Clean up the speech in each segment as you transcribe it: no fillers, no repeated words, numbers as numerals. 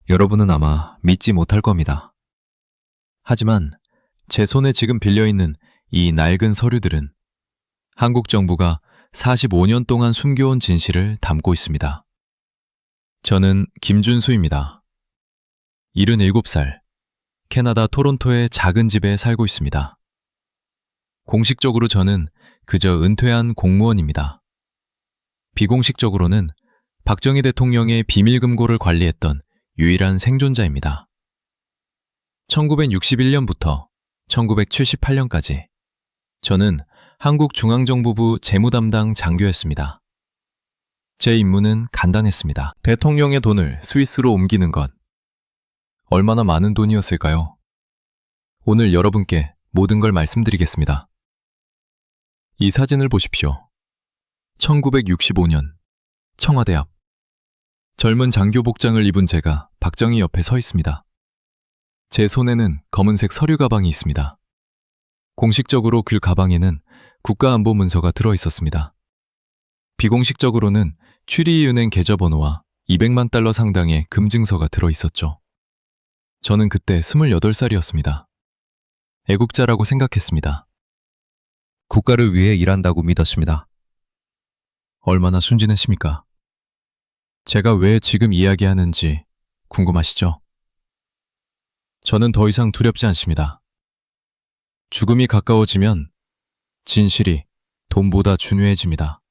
여러분은 아마 믿지 못할 겁니다. 하지만 제 손에 지금 빌려있는 이 낡은 서류들은 한국 정부가 45년 동안 숨겨온 진실을 담고 있습니다. 저는 김준수입니다. 77살, 캐나다 토론토의 작은 집에 살고 있습니다. 공식적으로 저는 그저 은퇴한 공무원입니다. 비공식적으로는 박정희 대통령의 비밀금고를 관리했던 유일한 생존자입니다. 1961년부터 1978년까지 저는 한국중앙정부부 재무담당 장교였습니다. 제 임무는 간단했습니다. 대통령의 돈을 스위스로 옮기는 것. 얼마나 많은 돈이었을까요? 오늘 여러분께 모든 걸 말씀드리겠습니다. 이 사진을 보십시오. 1965년 청와대 앞. 젊은 장교 복장을 입은 제가 박정희 옆에 서 있습니다. 제 손에는 검은색 서류 가방이 있습니다. 공식적으로 그 가방에는 국가안보 문서가 들어 있었습니다. 비공식적으로는 추리은행 계좌번호와 200만 달러 상당의 금증서가 들어 있었죠. 저는 그때 28살이었습니다. 애국자라고 생각했습니다. 국가를 위해 일한다고 믿었습니다. 얼마나 순진했습니까? 제가 왜 지금 이야기하는지 궁금하시죠? 저는 더 이상 두렵지 않습니다. 죽음이 가까워지면 진실이 돈보다 중요해집니다.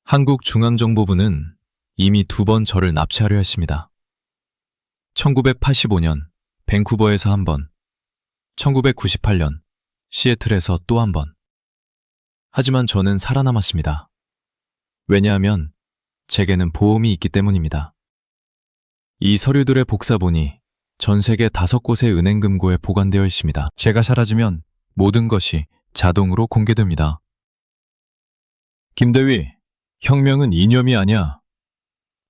한국중앙정보부는 이미 2번 저를 납치하려 했습니다. 1985년 밴쿠버에서 한 번, 1998년 시애틀에서 또 한 번. 하지만 저는 살아남았습니다. 왜냐하면 제게는 보험이 있기 때문입니다. 이 서류들의 복사본이 전 세계 5곳의 은행 금고에 보관되어 있습니다. 제가 사라지면 모든 것이 자동으로 공개됩니다. 김대위, 혁명은 이념이 아니야.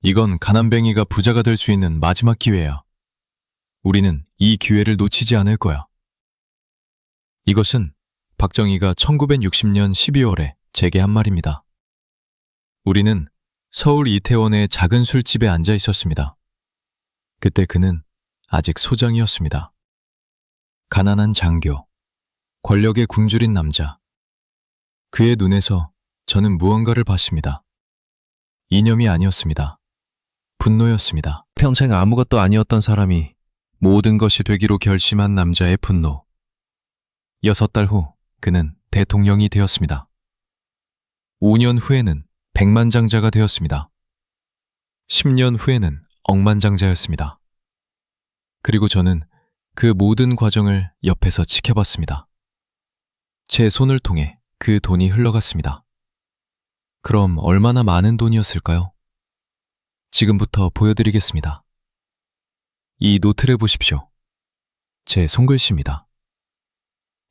이건 가난뱅이가 부자가 될 수 있는 마지막 기회야. 우리는 이 기회를 놓치지 않을 거야. 이것은 박정희가 1960년 12월에 제게 한 말입니다. 우리는 서울 이태원의 작은 술집에 앉아 있었습니다. 그때 그는 아직 소장이었습니다. 가난한 장교, 권력에 굶주린 남자. 그의 눈에서 저는 무언가를 봤습니다. 이념이 아니었습니다. 분노였습니다. 평생 아무것도 아니었던 사람이 모든 것이 되기로 결심한 남자의 분노. 6달 후 그는 대통령이 되었습니다. 5년 후에는 백만장자가 되었습니다. 10년 후에는 억만장자였습니다. 그리고 저는 그 모든 과정을 옆에서 지켜봤습니다. 제 손을 통해 그 돈이 흘러갔습니다. 그럼 얼마나 많은 돈이었을까요? 지금부터 보여드리겠습니다. 이 노트를 보십시오. 제 손글씨입니다.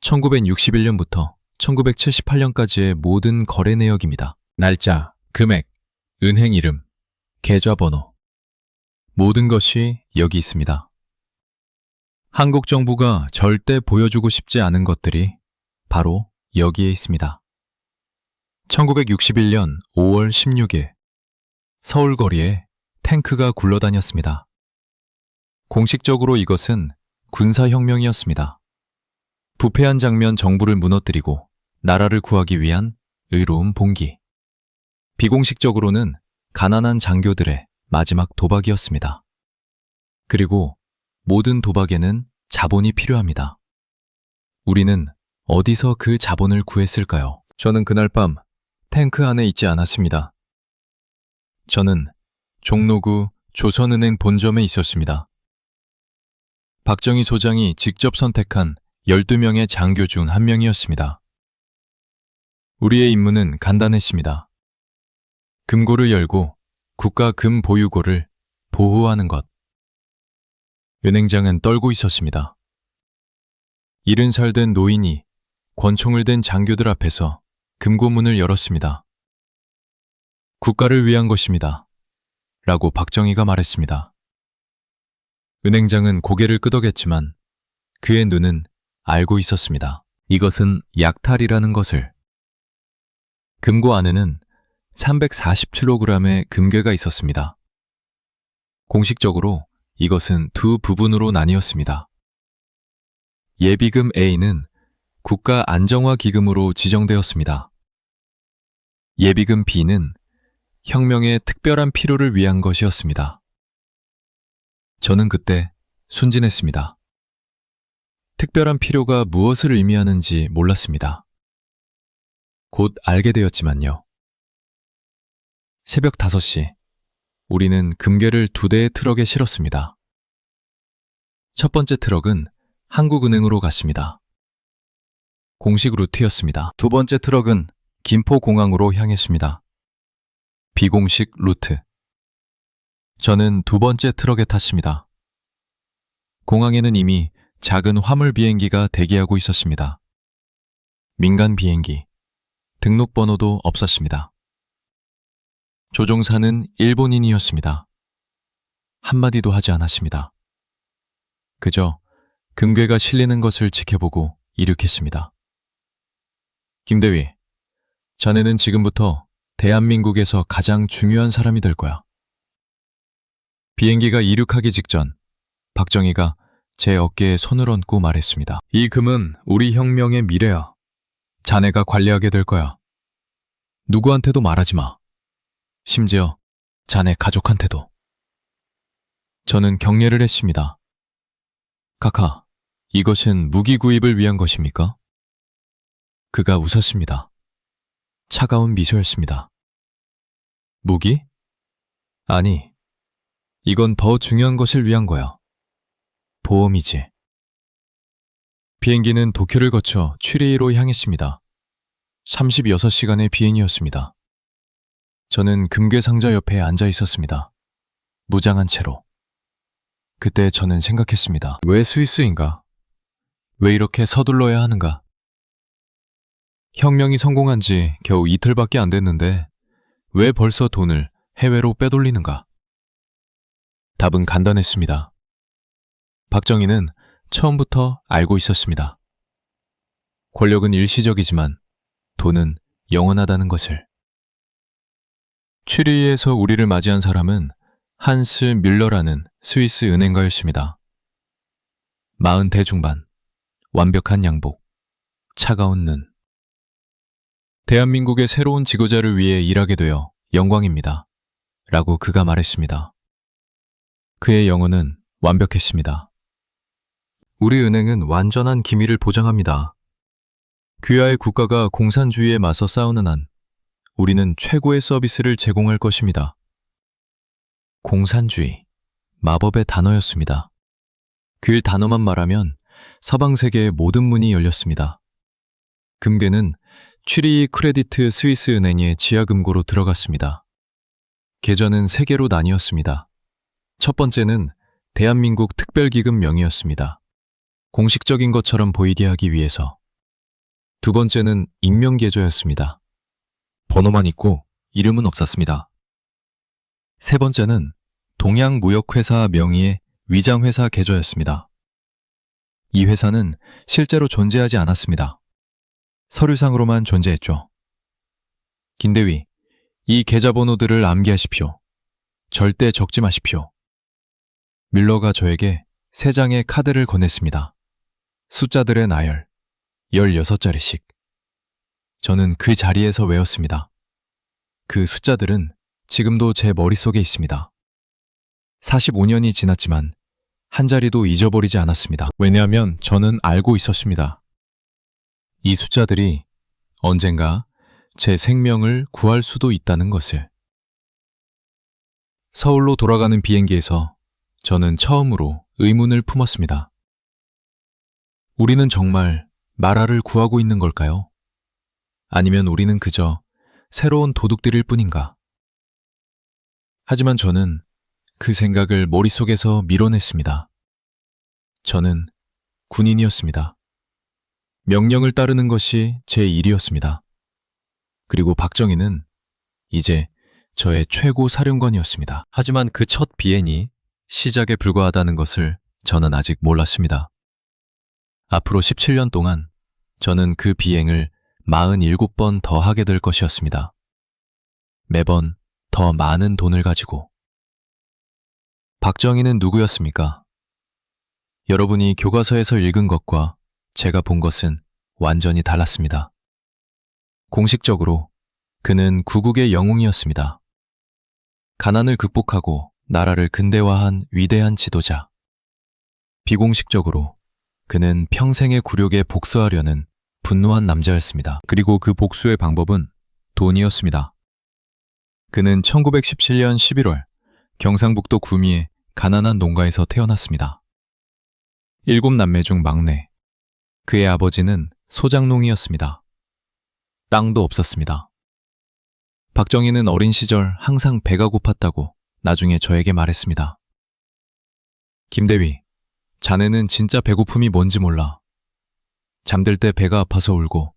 1961년부터 1978년까지의 모든 거래 내역입니다. 날짜, 금액, 은행 이름, 계좌번호. 모든 것이 여기 있습니다. 한국 정부가 절대 보여주고 싶지 않은 것들이 바로 여기에 있습니다. 1961년 5월 16일 서울 거리에 탱크가 굴러다녔습니다. 공식적으로 이것은 군사혁명이었습니다. 부패한 장면 정부를 무너뜨리고 나라를 구하기 위한 의로운 봉기. 비공식적으로는 가난한 장교들의 마지막 도박이었습니다. 그리고 모든 도박에는 자본이 필요합니다. 우리는 어디서 그 자본을 구했을까요? 저는 그날 밤 탱크 안에 있지 않았습니다. 저는 종로구 조선은행 본점에 있었습니다. 박정희 소장이 직접 선택한 12명의 장교 중 한 명이었습니다. 우리의 임무는 간단했습니다. 금고를 열고 국가 금보유고를 보호하는 것. 은행장은 떨고 있었습니다. 70살 된 노인이 권총을 든 장교들 앞에서 금고문을 열었습니다. 국가를 위한 것입니다. 라고 박정희가 말했습니다. 은행장은 고개를 끄덕였지만 그의 눈은 알고 있었습니다. 이것은 약탈이라는 것을. 금고 안에는 340kg의 금괴가 있었습니다. 공식적으로 이것은 두 부분으로 나뉘었습니다. 예비금 A는 국가 안정화 기금으로 지정되었습니다. 예비금 B는 혁명의 특별한 필요를 위한 것이었습니다. 저는 그때 순진했습니다. 특별한 필요가 무엇을 의미하는지 몰랐습니다. 곧 알게 되었지만요. 새벽 5시, 우리는 금괴를 2대의 트럭에 실었습니다. 첫 번째 트럭은 한국은행으로 갔습니다. 공식 루트였습니다. 두 번째 트럭은 김포공항으로 향했습니다. 비공식 루트. 저는 두 번째 트럭에 탔습니다. 공항에는 이미 작은 화물 비행기가 대기하고 있었습니다. 민간 비행기, 등록번호도 없었습니다. 조종사는 일본인이었습니다. 한마디도 하지 않았습니다. 그저 금괴가 실리는 것을 지켜보고 이륙했습니다. 김대위, 자네는 지금부터 대한민국에서 가장 중요한 사람이 될 거야. 비행기가 이륙하기 직전 박정희가 제 어깨에 손을 얹고 말했습니다. 이 금은 우리 혁명의 미래야. 자네가 관리하게 될 거야. 누구한테도 말하지 마. 심지어 자네 가족한테도. 저는 경례를 했습니다. 카카, 이것은 무기 구입을 위한 것입니까? 그가 웃었습니다. 차가운 미소였습니다. 무기? 아니, 이건 더 중요한 것을 위한 거야. 보험이지. 비행기는 도쿄를 거쳐 취리히로 향했습니다. 36시간의 비행이었습니다. 저는 금괴 상자 옆에 앉아 있었습니다. 무장한 채로. 그때 저는 생각했습니다. 왜 스위스인가? 왜 이렇게 서둘러야 하는가? 혁명이 성공한 지 겨우 이틀밖에 안 됐는데 왜 벌써 돈을 해외로 빼돌리는가? 답은 간단했습니다. 박정희는 처음부터 알고 있었습니다. 권력은 일시적이지만 돈은 영원하다는 것을. 취리히에서 우리를 맞이한 사람은 한스 뮬러라는 스위스 은행가였습니다. 40대 중반, 완벽한 양복, 차가운 눈. 대한민국의 새로운 지도자를 위해 일하게 되어 영광입니다. 라고 그가 말했습니다. 그의 영어는 완벽했습니다. 우리 은행은 완전한 기밀을 보장합니다. 귀하의 국가가 공산주의에 맞서 싸우는 한 우리는 최고의 서비스를 제공할 것입니다. 공산주의, 마법의 단어였습니다. 그 단어만 말하면 서방 세계의 모든 문이 열렸습니다. 금괴는 취리히 크레디트 스위스 은행의 지하금고로 들어갔습니다. 계좌는 3개로 나뉘었습니다. 첫 번째는 대한민국 특별기금 명의였습니다. 공식적인 것처럼 보이게 하기 위해서. 두 번째는 익명계좌였습니다. 번호만 있고 이름은 없었습니다. 세 번째는 동양무역회사 명의의 위장회사 계좌였습니다. 이 회사는 실제로 존재하지 않았습니다. 서류상으로만 존재했죠. 김대위, 이 계좌번호들을 암기하십시오. 절대 적지 마십시오. 뮬러가 저에게 3장의 카드를 건넸습니다. 숫자들의 나열, 16자리씩. 저는 그 자리에서 외웠습니다. 그 숫자들은 지금도 제 머릿속에 있습니다. 45년이 지났지만 한 자리도 잊어버리지 않았습니다. 왜냐하면 저는 알고 있었습니다. 이 숫자들이 언젠가 제 생명을 구할 수도 있다는 것을. 서울로 돌아가는 비행기에서 저는 처음으로 의문을 품었습니다. 우리는 정말 나라를 구하고 있는 걸까요? 아니면 우리는 그저 새로운 도둑들일 뿐인가? 하지만 저는 그 생각을 머릿속에서 밀어냈습니다. 저는 군인이었습니다. 명령을 따르는 것이 제 일이었습니다. 그리고 박정희는 이제 저의 최고 사령관이었습니다. 하지만 그 첫 비행이 시작에 불과하다는 것을 저는 아직 몰랐습니다. 앞으로 17년 동안 저는 그 비행을 47번 더 하게 될 것이었습니다. 매번 더 많은 돈을 가지고. 박정희는 누구였습니까? 여러분이 교과서에서 읽은 것과 제가 본 것은 완전히 달랐습니다. 공식적으로 그는 구국의 영웅이었습니다. 가난을 극복하고 나라를 근대화한 위대한 지도자. 비공식적으로 그는 평생의 굴욕에 복수하려는 분노한 남자였습니다. 그리고 그 복수의 방법은 돈이었습니다. 그는 1917년 11월 경상북도 구미의 가난한 농가에서 태어났습니다. 7남매 중 막내. 그의 아버지는 소장농이었습니다. 땅도 없었습니다. 박정희는 어린 시절 항상 배가 고팠다고 나중에 저에게 말했습니다. 김대위, 자네는 진짜 배고픔이 뭔지 몰라. 잠들 때 배가 아파서 울고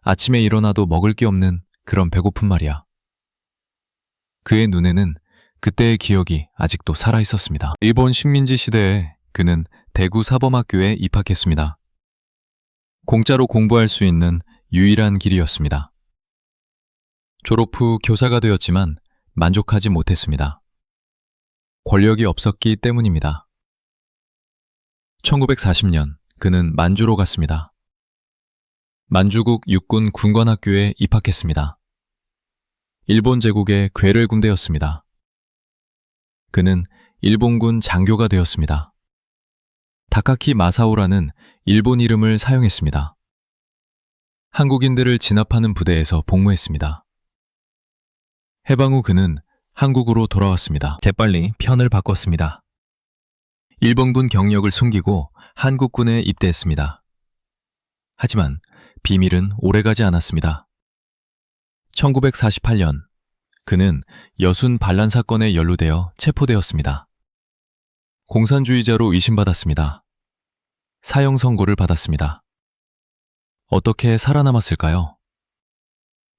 아침에 일어나도 먹을 게 없는 그런 배고픔 말이야. 그의 눈에는 그때의 기억이 아직도 살아있었습니다. 일본 식민지 시대에 그는 대구 사범학교에 입학했습니다. 공짜로 공부할 수 있는 유일한 길이었습니다. 졸업 후 교사가 되었지만 만족하지 못했습니다. 권력이 없었기 때문입니다. 1940년 그는 만주로 갔습니다. 만주국 육군 군관학교에 입학했습니다. 일본 제국의 괴뢰 군대였습니다. 그는 일본군 장교가 되었습니다. 다카키 마사오라는 일본 이름을 사용했습니다. 한국인들을 진압하는 부대에서 복무했습니다. 해방 후 그는 한국으로 돌아왔습니다. 재빨리 편을 바꿨습니다. 일본군 경력을 숨기고 한국군에 입대했습니다. 하지만 비밀은 오래가지 않았습니다. 1948년 그는 여순 반란 사건에 연루되어 체포되었습니다. 공산주의자로 의심받았습니다. 사형 선고를 받았습니다. 어떻게 살아남았을까요?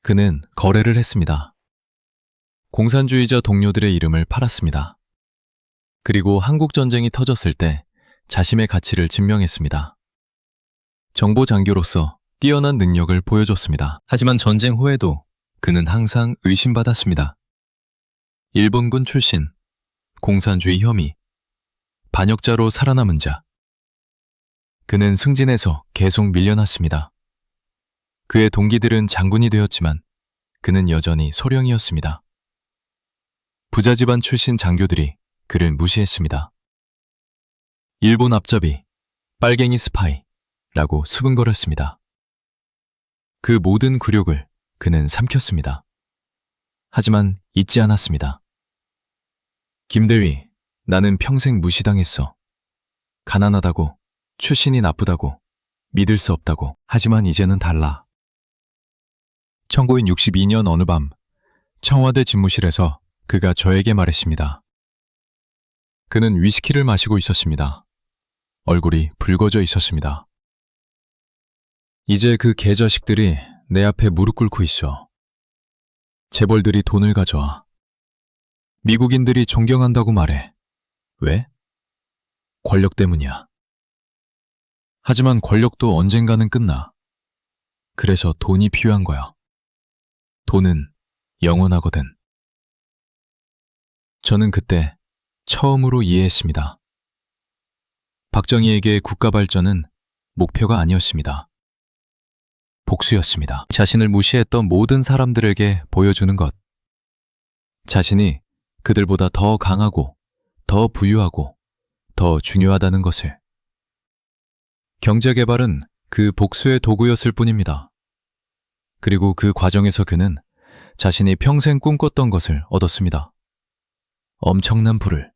그는 거래를 했습니다. 공산주의자 동료들의 이름을 팔았습니다. 그리고 한국전쟁이 터졌을 때 자신의 가치를 증명했습니다. 정보장교로서 뛰어난 능력을 보여줬습니다. 하지만 전쟁 후에도 그는 항상 의심받았습니다. 일본군 출신, 공산주의 혐의, 반역자로 살아남은 자. 그는 승진해서 계속 밀려났습니다. 그의 동기들은 장군이 되었지만 그는 여전히 소령이었습니다. 부자 집안 출신 장교들이 그를 무시했습니다. 일본 앞잡이, 빨갱이 스파이라고 수근거렸습니다. 그 모든 굴욕을 그는 삼켰습니다. 하지만 잊지 않았습니다. 김대위, 나는 평생 무시당했어. 가난하다고, 출신이 나쁘다고, 믿을 수 없다고. 하지만 이제는 달라. 1962년 어느 밤 청와대 집무실에서 그가 저에게 말했습니다. 그는 위스키를 마시고 있었습니다. 얼굴이 붉어져 있었습니다. 이제 그 개자식들이 내 앞에 무릎 꿇고 있어. 재벌들이 돈을 가져와. 미국인들이 존경한다고 말해. 왜? 권력 때문이야. 하지만 권력도 언젠가는 끝나. 그래서 돈이 필요한 거야. 돈은 영원하거든. 저는 그때 처음으로 이해했습니다. 박정희에게 국가 발전은 목표가 아니었습니다. 복수였습니다. 자신을 무시했던 모든 사람들에게 보여주는 것. 자신이 그들보다 더 강하고, 더 부유하고, 더 중요하다는 것을. 경제개발은 그 복수의 도구였을 뿐입니다. 그리고 그 과정에서 그는 자신이 평생 꿈꿨던 것을 얻었습니다. 엄청난 부를.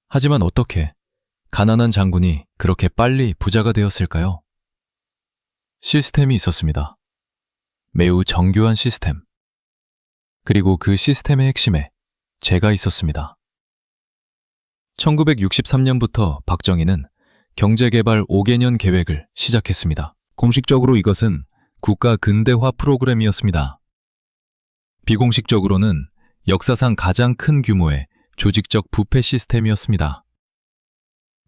하지만 어떻게 가난한 장군이 그렇게 빨리 부자가 되었을까요? 시스템이 있었습니다. 매우 정교한 시스템. 그리고 그 시스템의 핵심에 제가 있었습니다. 1963년부터 박정희는 경제개발 5개년 계획을 시작했습니다. 공식적으로 이것은 국가 근대화 프로그램이었습니다. 비공식적으로는 역사상 가장 큰 규모의 조직적 부패 시스템이었습니다.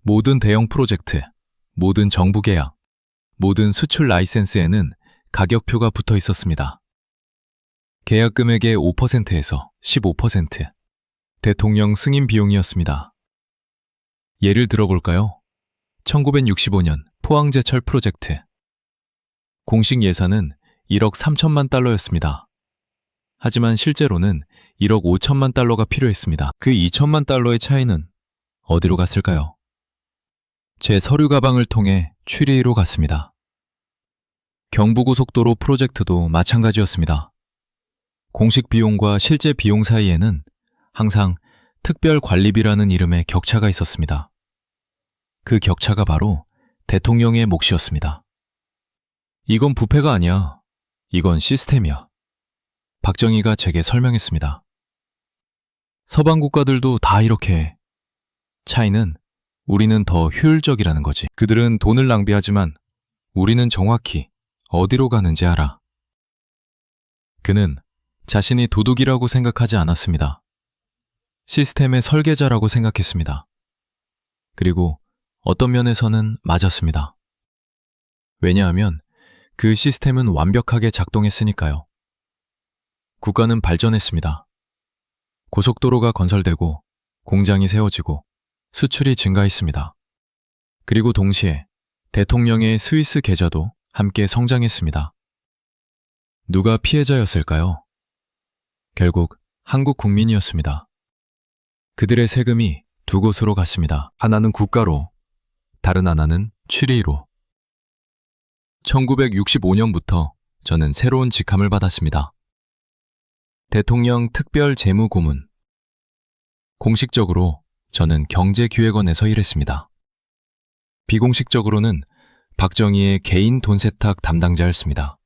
모든 대형 프로젝트, 모든 정부 계약, 모든 수출 라이센스에는 가격표가 붙어 있었습니다. 계약 금액의 5%에서 15%, 대통령 승인 비용이었습니다. 예를 들어볼까요? 1965년 포항제철 프로젝트. 공식 예산은 1억 3천만 달러였습니다. 하지만 실제로는 1억 5천만 달러가 필요했습니다. 그 2천만 달러의 차이는 어디로 갔을까요? 제 서류 가방을 통해 추리로 갔습니다. 경부고속도로 프로젝트도 마찬가지였습니다. 공식 비용과 실제 비용 사이에는 항상 특별관리비라는 이름의 격차가 있었습니다. 그 격차가 바로 대통령의 몫이었습니다. 이건 부패가 아니야. 이건 시스템이야. 박정희가 제게 설명했습니다. 서방 국가들도 다 이렇게 해. 차이는 우리는 더 효율적이라는 거지. 그들은 돈을 낭비하지만 우리는 정확히 어디로 가는지 알아. 그는 자신이 도둑이라고 생각하지 않았습니다. 시스템의 설계자라고 생각했습니다. 그리고 어떤 면에서는 맞았습니다. 왜냐하면 그 시스템은 완벽하게 작동했으니까요. 국가는 발전했습니다. 고속도로가 건설되고 공장이 세워지고 수출이 증가했습니다. 그리고 동시에 대통령의 스위스 계좌도 함께 성장했습니다. 누가 피해자였을까요? 결국 한국 국민이었습니다. 그들의 세금이 두 곳으로 갔습니다. 하나는 국가로, 다른 하나는 취리로. 1965년부터 저는 새로운 직함을 받았습니다. 대통령 특별 재무고문. 공식적으로 저는 경제기획원에서 일했습니다. 비공식적으로는 박정희의 개인 돈 세탁 담당자였습니다.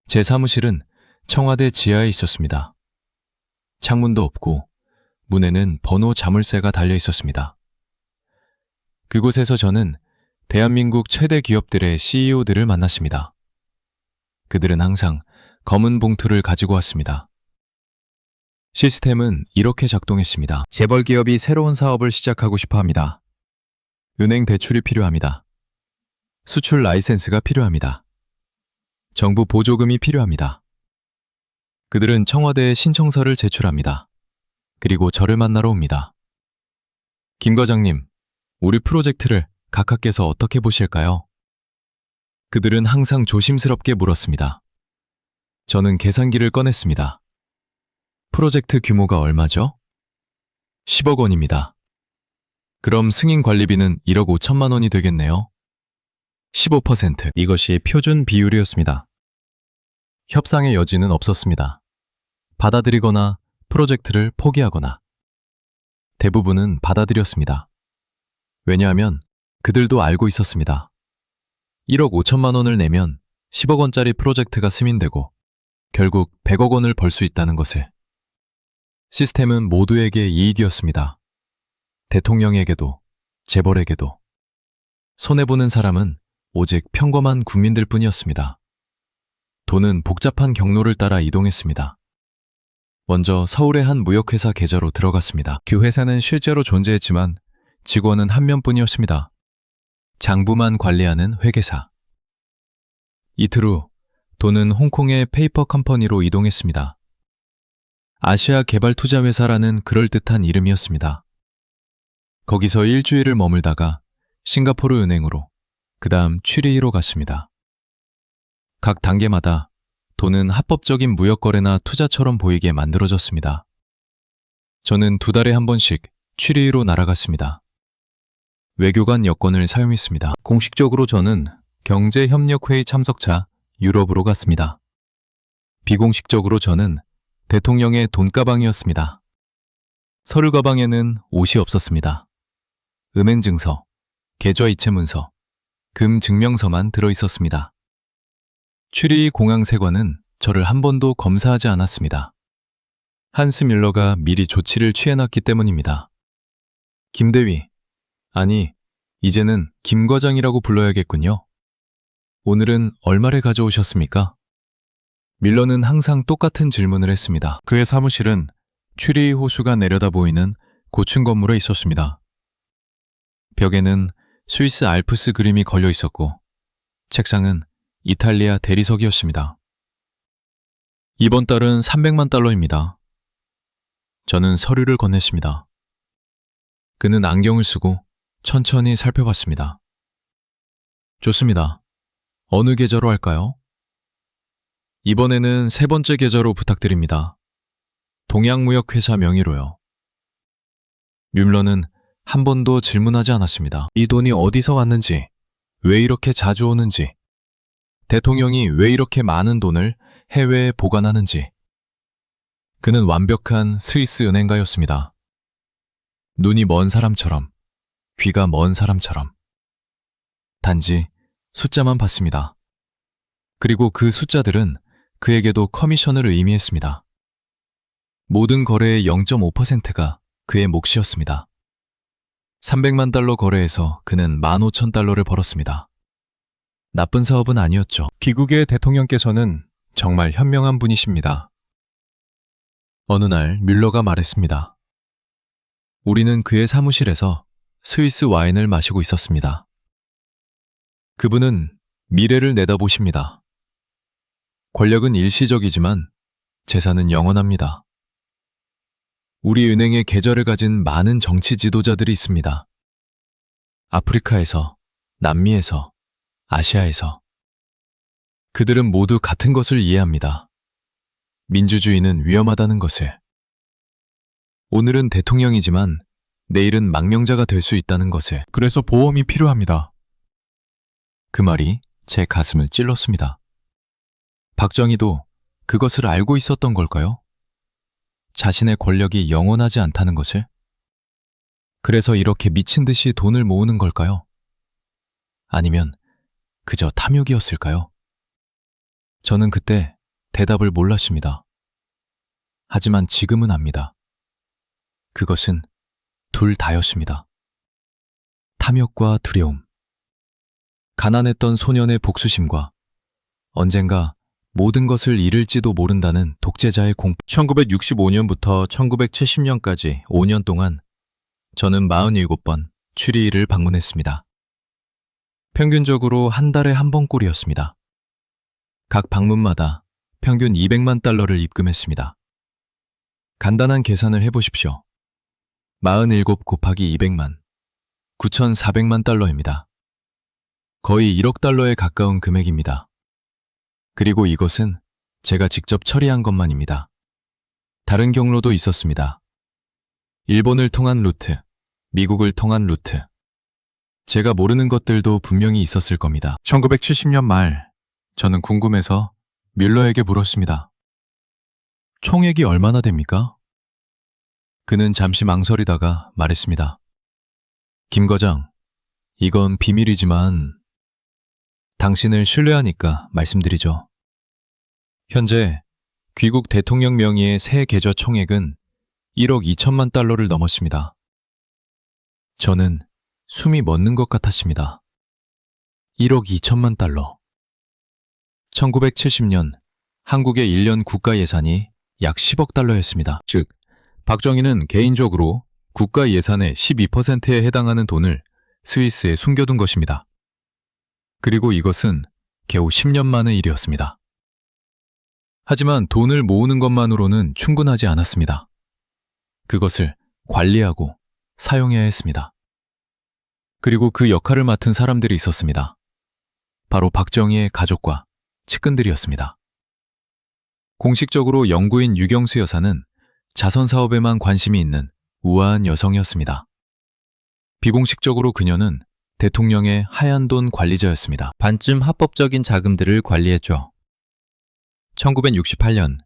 제 사무실은 청와대 지하에 있었습니다. 창문도 없고 문에는 번호 자물쇠가 달려 있었습니다. 그곳에서 저는 대한민국 최대 기업들의 CEO들을 만났습니다. 그들은 항상 검은 봉투를 가지고 왔습니다. 시스템은 이렇게 작동했습니다. 재벌 기업이 새로운 사업을 시작하고 싶어 합니다. 은행 대출이 필요합니다. 수출 라이센스가 필요합니다. 정부 보조금이 필요합니다. 그들은 청와대에 신청서를 제출합니다. 그리고 저를 만나러 옵니다. 김 과장님, 우리 프로젝트를 각하께서 어떻게 보실까요? 그들은 항상 조심스럽게 물었습니다. 저는 계산기를 꺼냈습니다. 프로젝트 규모가 얼마죠? 10억 원입니다. 그럼 승인 관리비는 1억 5천만 원이 되겠네요. 15%. 이것이 표준 비율이었습니다. 협상의 여지는 없었습니다. 받아들이거나 프로젝트를 포기하거나. 대부분은 받아들였습니다. 왜냐하면 그들도 알고 있었습니다. 1억 5천만 원을 내면 10억 원짜리 프로젝트가 승인되고 결국 100억 원을 벌 수 있다는 것을. 시스템은 모두에게 이익이었습니다. 대통령에게도, 재벌에게도. 손해보는 사람은 오직 평범한 국민들 뿐이었습니다. 돈은 복잡한 경로를 따라 이동했습니다. 먼저 서울의 한 무역회사 계좌로 들어갔습니다. 그 회사는 실제로 존재했지만 직원은 한 명뿐이었습니다. 장부만 관리하는 회계사. 이틀 후 돈은 홍콩의 페이퍼 컴퍼니로 이동했습니다. 아시아 개발투자회사라는 그럴듯한 이름이었습니다. 거기서 일주일을 머물다가 싱가포르 은행으로, 그 다음 취리히로 갔습니다. 각 단계마다 돈은 합법적인 무역거래나 투자처럼 보이게 만들어졌습니다. 저는 2달에 한 번씩 취리히로 날아갔습니다. 외교관 여권을 사용했습니다. 공식적으로 저는 경제협력회의 참석자 유럽으로 갔습니다. 비공식적으로 저는 대통령의 돈가방이었습니다. 서류 가방에는 옷이 없었습니다. 은행증서, 계좌이체 문서, 금 증명서만 들어있었습니다. 취리히 공항세관은 저를 한 번도 검사하지 않았습니다. 한스 밀러가 미리 조치를 취해놨기 때문입니다. 김대위, 아니, 이제는 김 과장이라고 불러야겠군요. 오늘은 얼마를 가져오셨습니까? 밀러는 항상 똑같은 질문을 했습니다. 그의 사무실은 취리히 호수가 내려다 보이는 고층 건물에 있었습니다. 벽에는 스위스 알프스 그림이 걸려 있었고 책상은 이탈리아 대리석이었습니다. 이번 달은 300만 달러입니다. 저는 서류를 건넸습니다. 그는 안경을 쓰고 천천히 살펴봤습니다. 좋습니다. 어느 계좌로 할까요? 이번에는 세 번째 계좌로 부탁드립니다. 동양무역회사 명의로요. 뮬러는 한 번도 질문하지 않았습니다. 이 돈이 어디서 왔는지, 왜 이렇게 자주 오는지, 대통령이 왜 이렇게 많은 돈을 해외에 보관하는지. 그는 완벽한 스위스 은행가였습니다. 눈이 먼 사람처럼, 귀가 먼 사람처럼. 단지 숫자만 봤습니다. 그리고 그 숫자들은 그에게도 커미션을 의미했습니다. 모든 거래의 0.5%가 그의 몫이었습니다. 300만 달러 거래에서 그는 15,000달러를 벌었습니다. 나쁜 사업은 아니었죠. 귀국의 대통령께서는 정말 현명한 분이십니다. 어느 날 뮬러가 말했습니다. 우리는 그의 사무실에서 스위스 와인을 마시고 있었습니다. 그분은 미래를 내다보십니다. 권력은 일시적이지만 재산은 영원합니다. 우리 은행에 계좌를 가진 많은 정치 지도자들이 있습니다. 아프리카에서, 남미에서, 아시아에서. 그들은 모두 같은 것을 이해합니다. 민주주의는 위험하다는 것을. 오늘은 대통령이지만 내일은 망명자가 될 수 있다는 것을. 그래서 보험이 필요합니다. 그 말이 제 가슴을 찔렀습니다. 박정희도 그것을 알고 있었던 걸까요? 자신의 권력이 영원하지 않다는 것을? 그래서 이렇게 미친 듯이 돈을 모으는 걸까요? 아니면 그저 탐욕이었을까요? 저는 그때 대답을 몰랐습니다. 하지만 지금은 압니다. 그것은 둘 다였습니다. 탐욕과 두려움. 가난했던 소년의 복수심과 언젠가 모든 것을 잃을지도 모른다는 독재자의 공포. 1965년부터 1970년까지 5년 동안 저는 47번 추리일을 방문했습니다. 평균적으로 한 달에 한 번꼴이었습니다. 각 방문마다 평균 200만 달러를 입금했습니다. 간단한 계산을 해보십시오. 47 곱하기 200만, 9,400만 달러입니다. 거의 1억 달러에 가까운 금액입니다. 그리고 이것은 제가 직접 처리한 것만입니다. 다른 경로도 있었습니다. 일본을 통한 루트, 미국을 통한 루트. 제가 모르는 것들도 분명히 있었을 겁니다. 1970년 말, 저는 궁금해서 뮬러에게 물었습니다. 총액이 얼마나 됩니까? 그는 잠시 망설이다가 말했습니다. 김 과장, 이건 비밀이지만 당신을 신뢰하니까 말씀드리죠. 현재 귀국 대통령 명의의 새 계좌 총액은 1억 2천만 달러를 넘었습니다. 저는 숨이 멎는 것 같았습니다. 1억 2천만 달러. 1970년 한국의 1년 국가 예산이 약 10억 달러였습니다. 즉, 박정희는 개인적으로 국가 예산의 12%에 해당하는 돈을 스위스에 숨겨둔 것입니다. 그리고 이것은 겨우 10년 만의 일이었습니다. 하지만 돈을 모으는 것만으로는 충분하지 않았습니다. 그것을 관리하고 사용해야 했습니다. 그리고 그 역할을 맡은 사람들이 있었습니다. 바로 박정희의 가족과 측근들이었습니다. 공식적으로 영구인 유경수 여사는 자선 사업에만 관심이 있는 우아한 여성이었습니다. 비공식적으로 그녀는 대통령의 하얀 돈 관리자였습니다. 반쯤 합법적인 자금들을 관리했죠. 1968년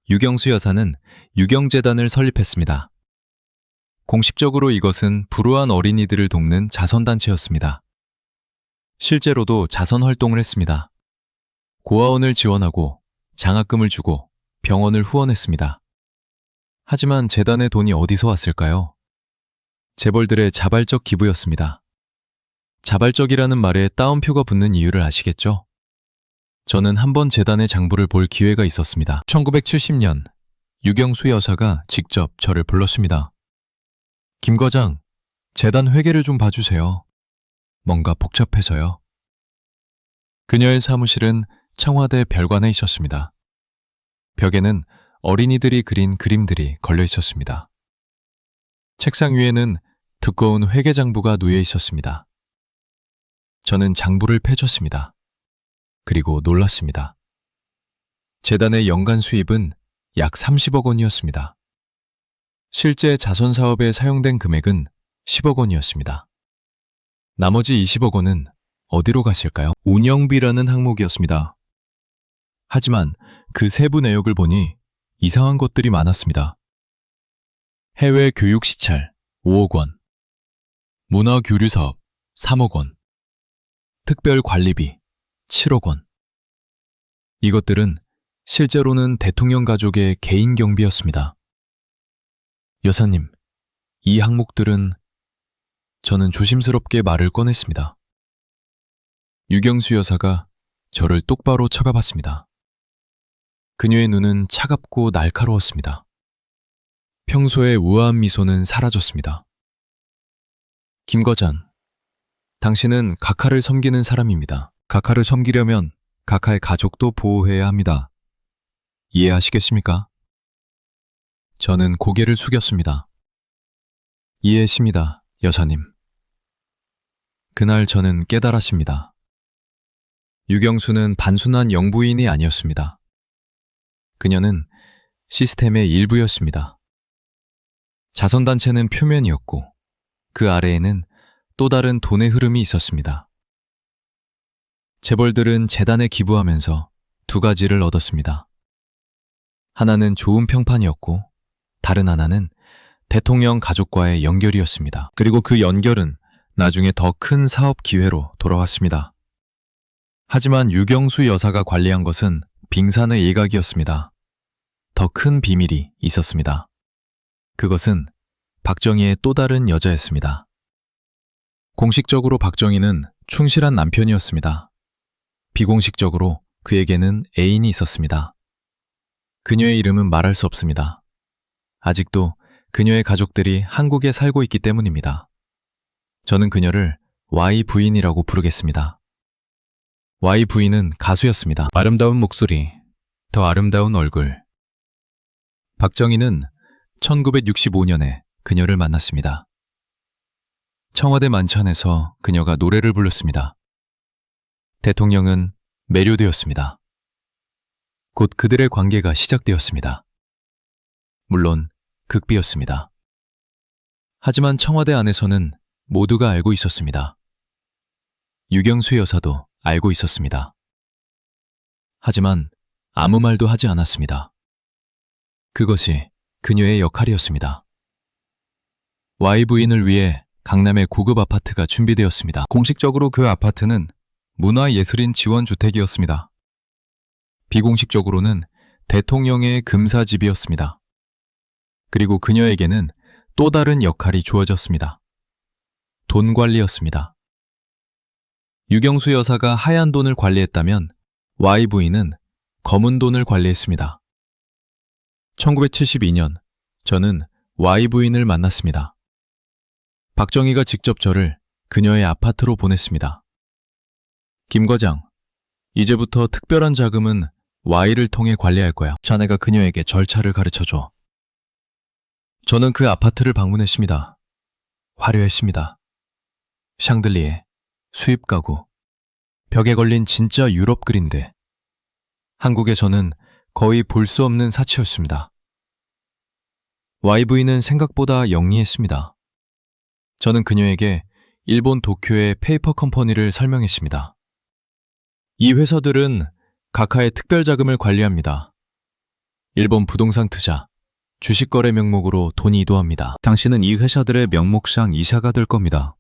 유경수 여사는 유경재단을 설립했습니다. 공식적으로 이것은 불우한 어린이들을 돕는 자선단체였습니다. 실제로도 자선 활동을 했습니다. 고아원을 지원하고 장학금을 주고 병원을 후원했습니다. 하지만 재단의 돈이 어디서 왔을까요? 재벌들의 자발적 기부였습니다. 자발적이라는 말에 따옴표가 붙는 이유를 아시겠죠? 저는 한번 재단의 장부를 볼 기회가 있었습니다. 1970년 유경수 여사가 직접 저를 불렀습니다. 김 과장, 재단 회계를 좀 봐주세요. 뭔가 복잡해서요. 그녀의 사무실은 청와대 별관에 있었습니다. 벽에는 어린이들이 그린 그림들이 걸려 있었습니다. 책상 위에는 두꺼운 회계장부가 놓여 있었습니다. 저는 장부를 펼쳤습니다. 그리고 놀랐습니다. 재단의 연간 수입은 약 30억 원이었습니다. 실제 자선 사업에 사용된 금액은 10억 원이었습니다. 나머지 20억 원은 어디로 갔을까요? 운영비라는 항목이었습니다. 하지만 그 세부 내역을 보니 이상한 것들이 많았습니다. 해외 교육 시찰 5억 원, 문화 교류 사업 3억 원, 특별 관리비 7억 원. 이것들은 실제로는 대통령 가족의 개인 경비였습니다. 여사님, 이 항목들은 저는 조심스럽게 말을 꺼냈습니다. 유경수 여사가 저를 똑바로 쳐다봤습니다. 그녀의 눈은 차갑고 날카로웠습니다. 평소의 우아한 미소는 사라졌습니다. 김 과장, 당신은 각하를 섬기는 사람입니다. 각하를 섬기려면 각하의 가족도 보호해야 합니다. 이해하시겠습니까? 저는 고개를 숙였습니다. 이해했습니다, 여사님. 그날 저는 깨달았습니다. 유경수는 단순한 영부인이 아니었습니다. 그녀는 시스템의 일부였습니다. 자선단체는 표면이었고 그 아래에는 또 다른 돈의 흐름이 있었습니다. 재벌들은 재단에 기부하면서 두 가지를 얻었습니다. 하나는 좋은 평판이었고 다른 하나는 대통령 가족과의 연결이었습니다. 그리고 그 연결은 나중에 더 큰 사업 기회로 돌아왔습니다. 하지만 유경수 여사가 관리한 것은 빙산의 일각이었습니다. 더 큰 비밀이 있었습니다. 그것은 박정희의 또 다른 여자였습니다. 공식적으로 박정희는 충실한 남편이었습니다. 비공식적으로 그에게는 애인이 있었습니다. 그녀의 이름은 말할 수 없습니다. 아직도 그녀의 가족들이 한국에 살고 있기 때문입니다. 저는 그녀를 Y 부인이라고 부르겠습니다. Y 부인은 가수였습니다. 아름다운 목소리, 더 아름다운 얼굴. 박정희는 1965년에 그녀를 만났습니다. 청와대 만찬에서 그녀가 노래를 불렀습니다. 대통령은 매료되었습니다. 곧 그들의 관계가 시작되었습니다. 물론 극비였습니다. 하지만 청와대 안에서는 모두가 알고 있었습니다. 유경수 여사도 알고 있었습니다. 하지만 아무 말도 하지 않았습니다. 그것이 그녀의 역할이었습니다. Y 부인을 위해 강남의 고급 아파트가 준비되었습니다. 공식적으로 그 아파트는 문화예술인 지원주택이었습니다. 비공식적으로는 대통령의 금사집이었습니다. 그리고 그녀에게는 또 다른 역할이 주어졌습니다. 돈 관리였습니다. 유경수 여사가 하얀 돈을 관리했다면 Y 부인은 검은 돈을 관리했습니다. 1972년 저는 Y 부인을 만났습니다. 박정희가 직접 저를 그녀의 아파트로 보냈습니다. 김 과장, 이제부터 특별한 자금은 Y를 통해 관리할 거야. 자네가 그녀에게 절차를 가르쳐줘. 저는 그 아파트를 방문했습니다. 화려했습니다. 샹들리에, 수입 가구, 벽에 걸린 진짜 유럽 그린데 한국에서는 거의 볼 수 없는 사치였습니다. Y 부인은 생각보다 영리했습니다. 저는 그녀에게 일본 도쿄의 페이퍼 컴퍼니를 설명했습니다. 이 회사들은 각하의 특별 자금을 관리합니다. 일본 부동산 투자, 주식 거래 명목으로 돈이 이동합니다. 당신은 이 회사들의 명목상 이사가 될 겁니다.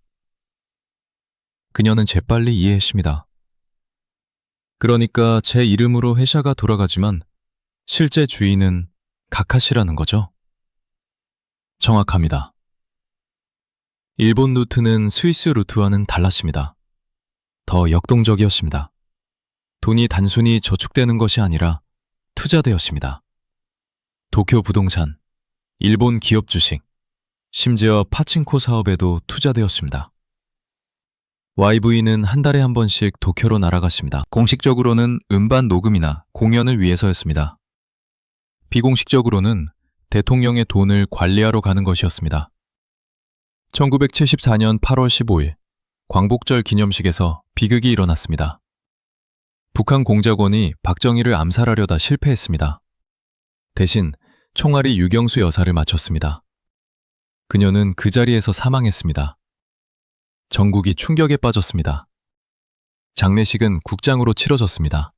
그녀는 재빨리 이해했습니다. 그러니까 제 이름으로 회사가 돌아가지만 실제 주인은 각하 씨라는 거죠? 정확합니다. 일본 루트는 스위스 루트와는 달랐습니다. 더 역동적이었습니다. 돈이 단순히 저축되는 것이 아니라 투자되었습니다. 도쿄 부동산, 일본 기업 주식, 심지어 파친코 사업에도 투자되었습니다. YV는 한 달에 한 번씩 도쿄로 날아갔습니다. 공식적으로는 음반 녹음이나 공연을 위해서였습니다. 비공식적으로는 대통령의 돈을 관리하러 가는 것이었습니다. 1974년 8월 15일 광복절 기념식에서 비극이 일어났습니다. 북한 공작원이 박정희를 암살하려다 실패했습니다. 대신 총알이 유경수 여사를 맞췄습니다. 그녀는 그 자리에서 사망했습니다. 전국이 충격에 빠졌습니다. 장례식은 국장으로 치러졌습니다.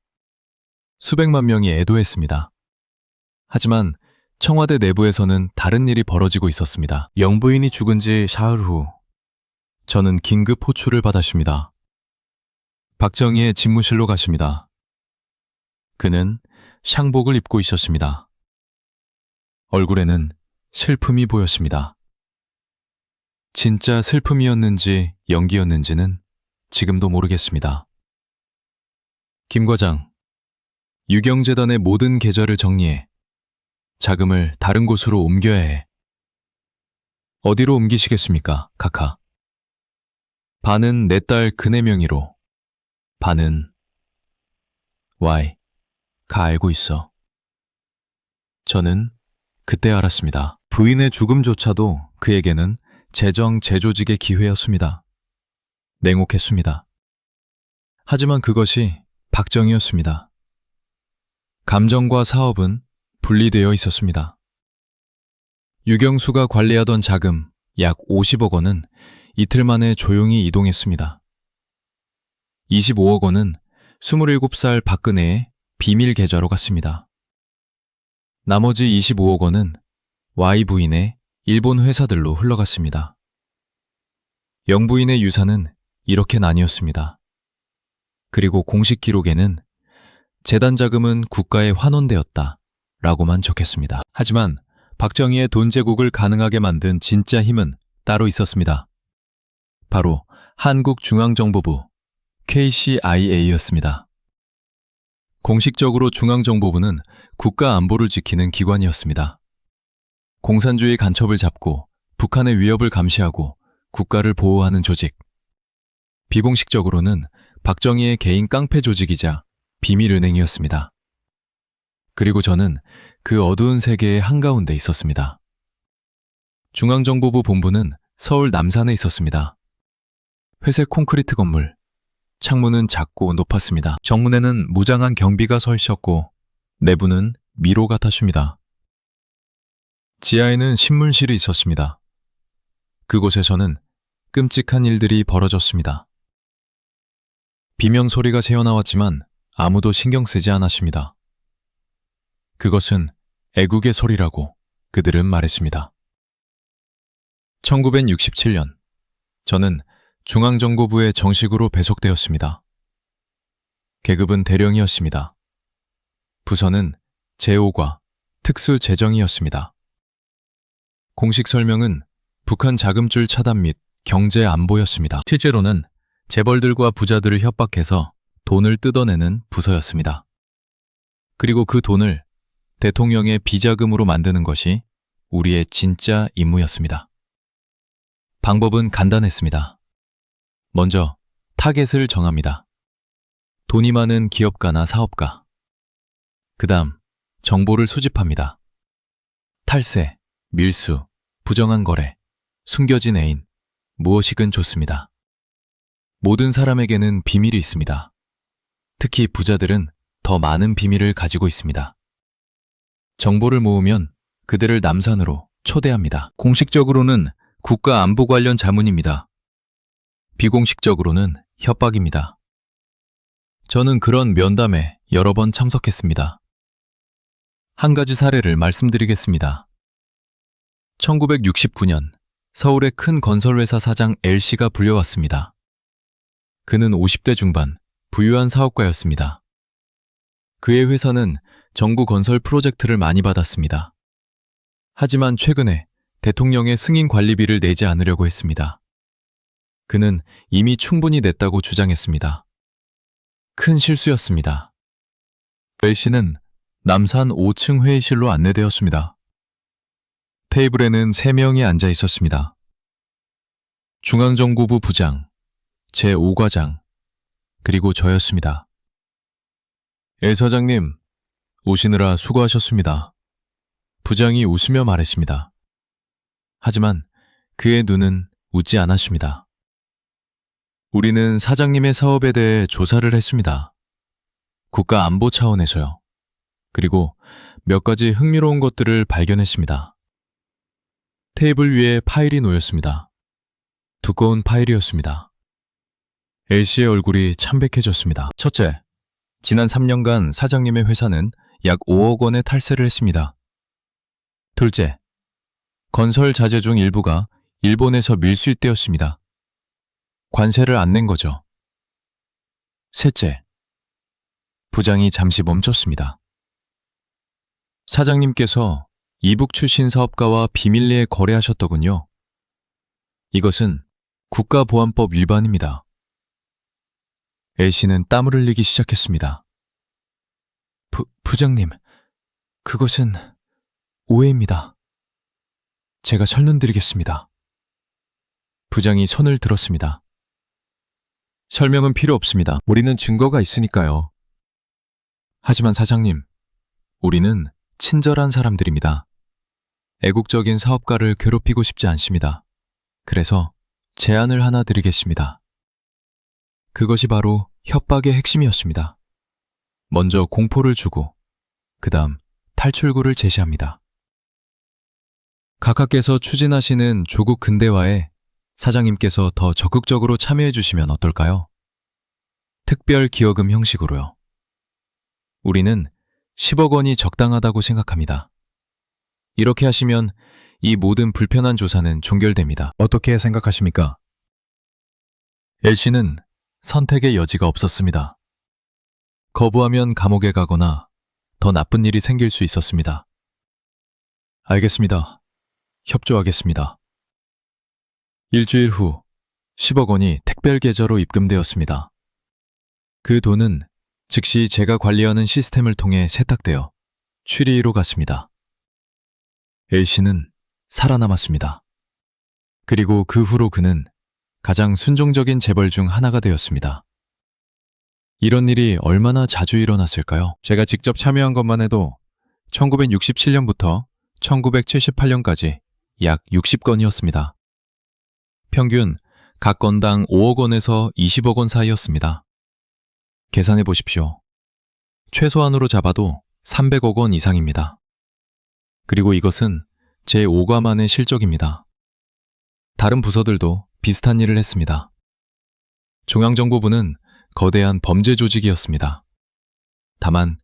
수백만 명이 애도했습니다. 하지만 청와대 내부에서는 다른 일이 벌어지고 있었습니다. 영부인이 죽은 지 사흘 후 저는 긴급 호출을 받았습니다. 박정희의 집무실로 가십니다. 그는 샹복을 입고 있었습니다. 얼굴에는 슬픔이 보였습니다. 진짜 슬픔이었는지 연기였는지는 지금도 모르겠습니다. 김 과장, 유경재단의 모든 계좌를 정리해 자금을 다른 곳으로 옮겨야 해. 어디로 옮기시겠습니까, 카카? 반은 내 딸 그네 명의로, 반은 Y, 가 알고 있어. 저는 그때 알았습니다. 부인의 죽음조차도 그에게는 재정 재조직의 기회였습니다. 냉혹했습니다. 하지만 그것이 박정희였습니다. 감정과 사업은 분리되어 있었습니다. 유경수가 관리하던 자금 약 50억 원은 이틀 만에 조용히 이동했습니다. 25억 원은 27살 박근혜의 비밀 계좌로 갔습니다. 나머지 25억 원은 Y 부인의 일본 회사들로 흘러갔습니다. 영 부인의 유산은 이렇게 나뉘었습니다. 그리고 공식 기록에는 재단 자금은 국가에 환원되었다 라고만 적혔습니다. 하지만 박정희의 돈 제국을 가능하게 만든 진짜 힘은 따로 있었습니다. 바로 한국중앙정보부 KCIA였습니다. 공식적으로 중앙정보부는 국가 안보를 지키는 기관이었습니다. 공산주의 간첩을 잡고 북한의 위협을 감시하고 국가를 보호하는 조직. 비공식적으로는 박정희의 개인 깡패 조직이자 비밀은행이었습니다. 그리고 저는 그 어두운 세계의 한가운데 있었습니다. 중앙정보부 본부는 서울 남산에 있었습니다. 회색 콘크리트 건물, 창문은 작고 높았습니다. 정문에는 무장한 경비가 서 있었고 내부는 미로 같았습니다. 지하에는 신문실이 있었습니다. 그곳에서는 끔찍한 일들이 벌어졌습니다. 비명 소리가 새어나왔지만 아무도 신경 쓰지 않았습니다. 그것은 애국의 소리라고 그들은 말했습니다. 1967년, 저는 중앙정보부에 정식으로 배속되었습니다. 계급은 대령이었습니다. 부서는 제5과 특수재정이었습니다. 공식 설명은 북한 자금줄 차단 및 경제 안보였습니다. 실제로는 재벌들과 부자들을 협박해서 돈을 뜯어내는 부서였습니다. 그리고 그 돈을 대통령의 비자금으로 만드는 것이 우리의 진짜 임무였습니다. 방법은 간단했습니다. 먼저 타겟을 정합니다. 돈이 많은 기업가나 사업가. 그다음 정보를 수집합니다. 탈세, 밀수, 부정한 거래, 숨겨진 애인, 무엇이든 좋습니다. 모든 사람에게는 비밀이 있습니다. 특히 부자들은 더 많은 비밀을 가지고 있습니다. 정보를 모으면 그들을 남산으로 초대합니다. 공식적으로는 국가 안보 관련 자문입니다. 비공식적으로는 협박입니다. 저는 그런 면담에 여러 번 참석했습니다. 한 가지 사례를 말씀드리겠습니다. 1969년 서울의 큰 건설회사 사장 L씨가 불려왔습니다. 그는 50대 중반, 부유한 사업가였습니다. 그의 회사는 정부 건설 프로젝트를 많이 받았습니다. 하지만 최근에 대통령의 승인 관리비를 내지 않으려고 했습니다. 그는 이미 충분히 냈다고 주장했습니다. 큰 실수였습니다. L씨는 남산 5층 회의실로 안내되었습니다. 테이블에는 3명이 앉아 있었습니다. 중앙정보부 부장, 제5과장, 그리고 저였습니다. L 사장님, 오시느라 수고하셨습니다. 부장이 웃으며 말했습니다. 하지만 그의 눈은 웃지 않았습니다. 우리는 사장님의 사업에 대해 조사를 했습니다. 국가 안보 차원에서요. 그리고 몇 가지 흥미로운 것들을 발견했습니다. 테이블 위에 파일이 놓였습니다. 두꺼운 파일이었습니다. L씨의 얼굴이 참백해졌습니다. 첫째, 지난 3년간 사장님의 회사는 약 5억 원의 탈세를 했습니다. 둘째, 건설 자재 중 일부가 일본에서 밀수입되었습니다. 관세를 안 낸 거죠. 셋째, 부장이 잠시 멈췄습니다. 사장님께서 이북 출신 사업가와 비밀리에 거래하셨더군요. 이것은 국가보안법 위반입니다. A씨는 땀을 흘리기 시작했습니다. 부장님, 그것은 오해입니다. 제가 설명드리겠습니다. 부장이 손을 들었습니다. 설명은 필요 없습니다. 우리는 증거가 있으니까요. 하지만 사장님, 우리는 친절한 사람들입니다. 애국적인 사업가를 괴롭히고 싶지 않습니다. 그래서 제안을 하나 드리겠습니다. 그것이 바로 협박의 핵심이었습니다. 먼저 공포를 주고 그다음 탈출구를 제시합니다. 각하께서 추진하시는 조국 근대화에 사장님께서 더 적극적으로 참여해 주시면 어떨까요? 특별 기여금 형식으로요. 우리는 10억 원이 적당하다고 생각합니다. 이렇게 하시면 이 모든 불편한 조사는 종결됩니다. 어떻게 생각하십니까? L씨는 선택의 여지가 없었습니다. 거부하면 감옥에 가거나 더 나쁜 일이 생길 수 있었습니다. 알겠습니다. 협조하겠습니다. 일주일 후 10억 원이 특별 계좌로 입금되었습니다. 그 돈은 즉시 제가 관리하는 시스템을 통해 세탁되어 취리로 갔습니다. L씨는 살아남았습니다. 그리고 그 후로 그는 가장 순종적인 재벌 중 하나가 되었습니다. 이런 일이 얼마나 자주 일어났을까요? 제가 직접 참여한 것만 해도 1967년부터 1978년까지 약 60건이었습니다. 평균 각 건당 5억 원에서 20억 원 사이였습니다. 계산해 보십시오. 최소한으로 잡아도 300억 원 이상입니다. 그리고 이것은 제 5과만의 실적입니다. 다른 부서들도 비슷한 일을 했습니다. 중앙정보부는 거대한 범죄 조직이었습니다. 다만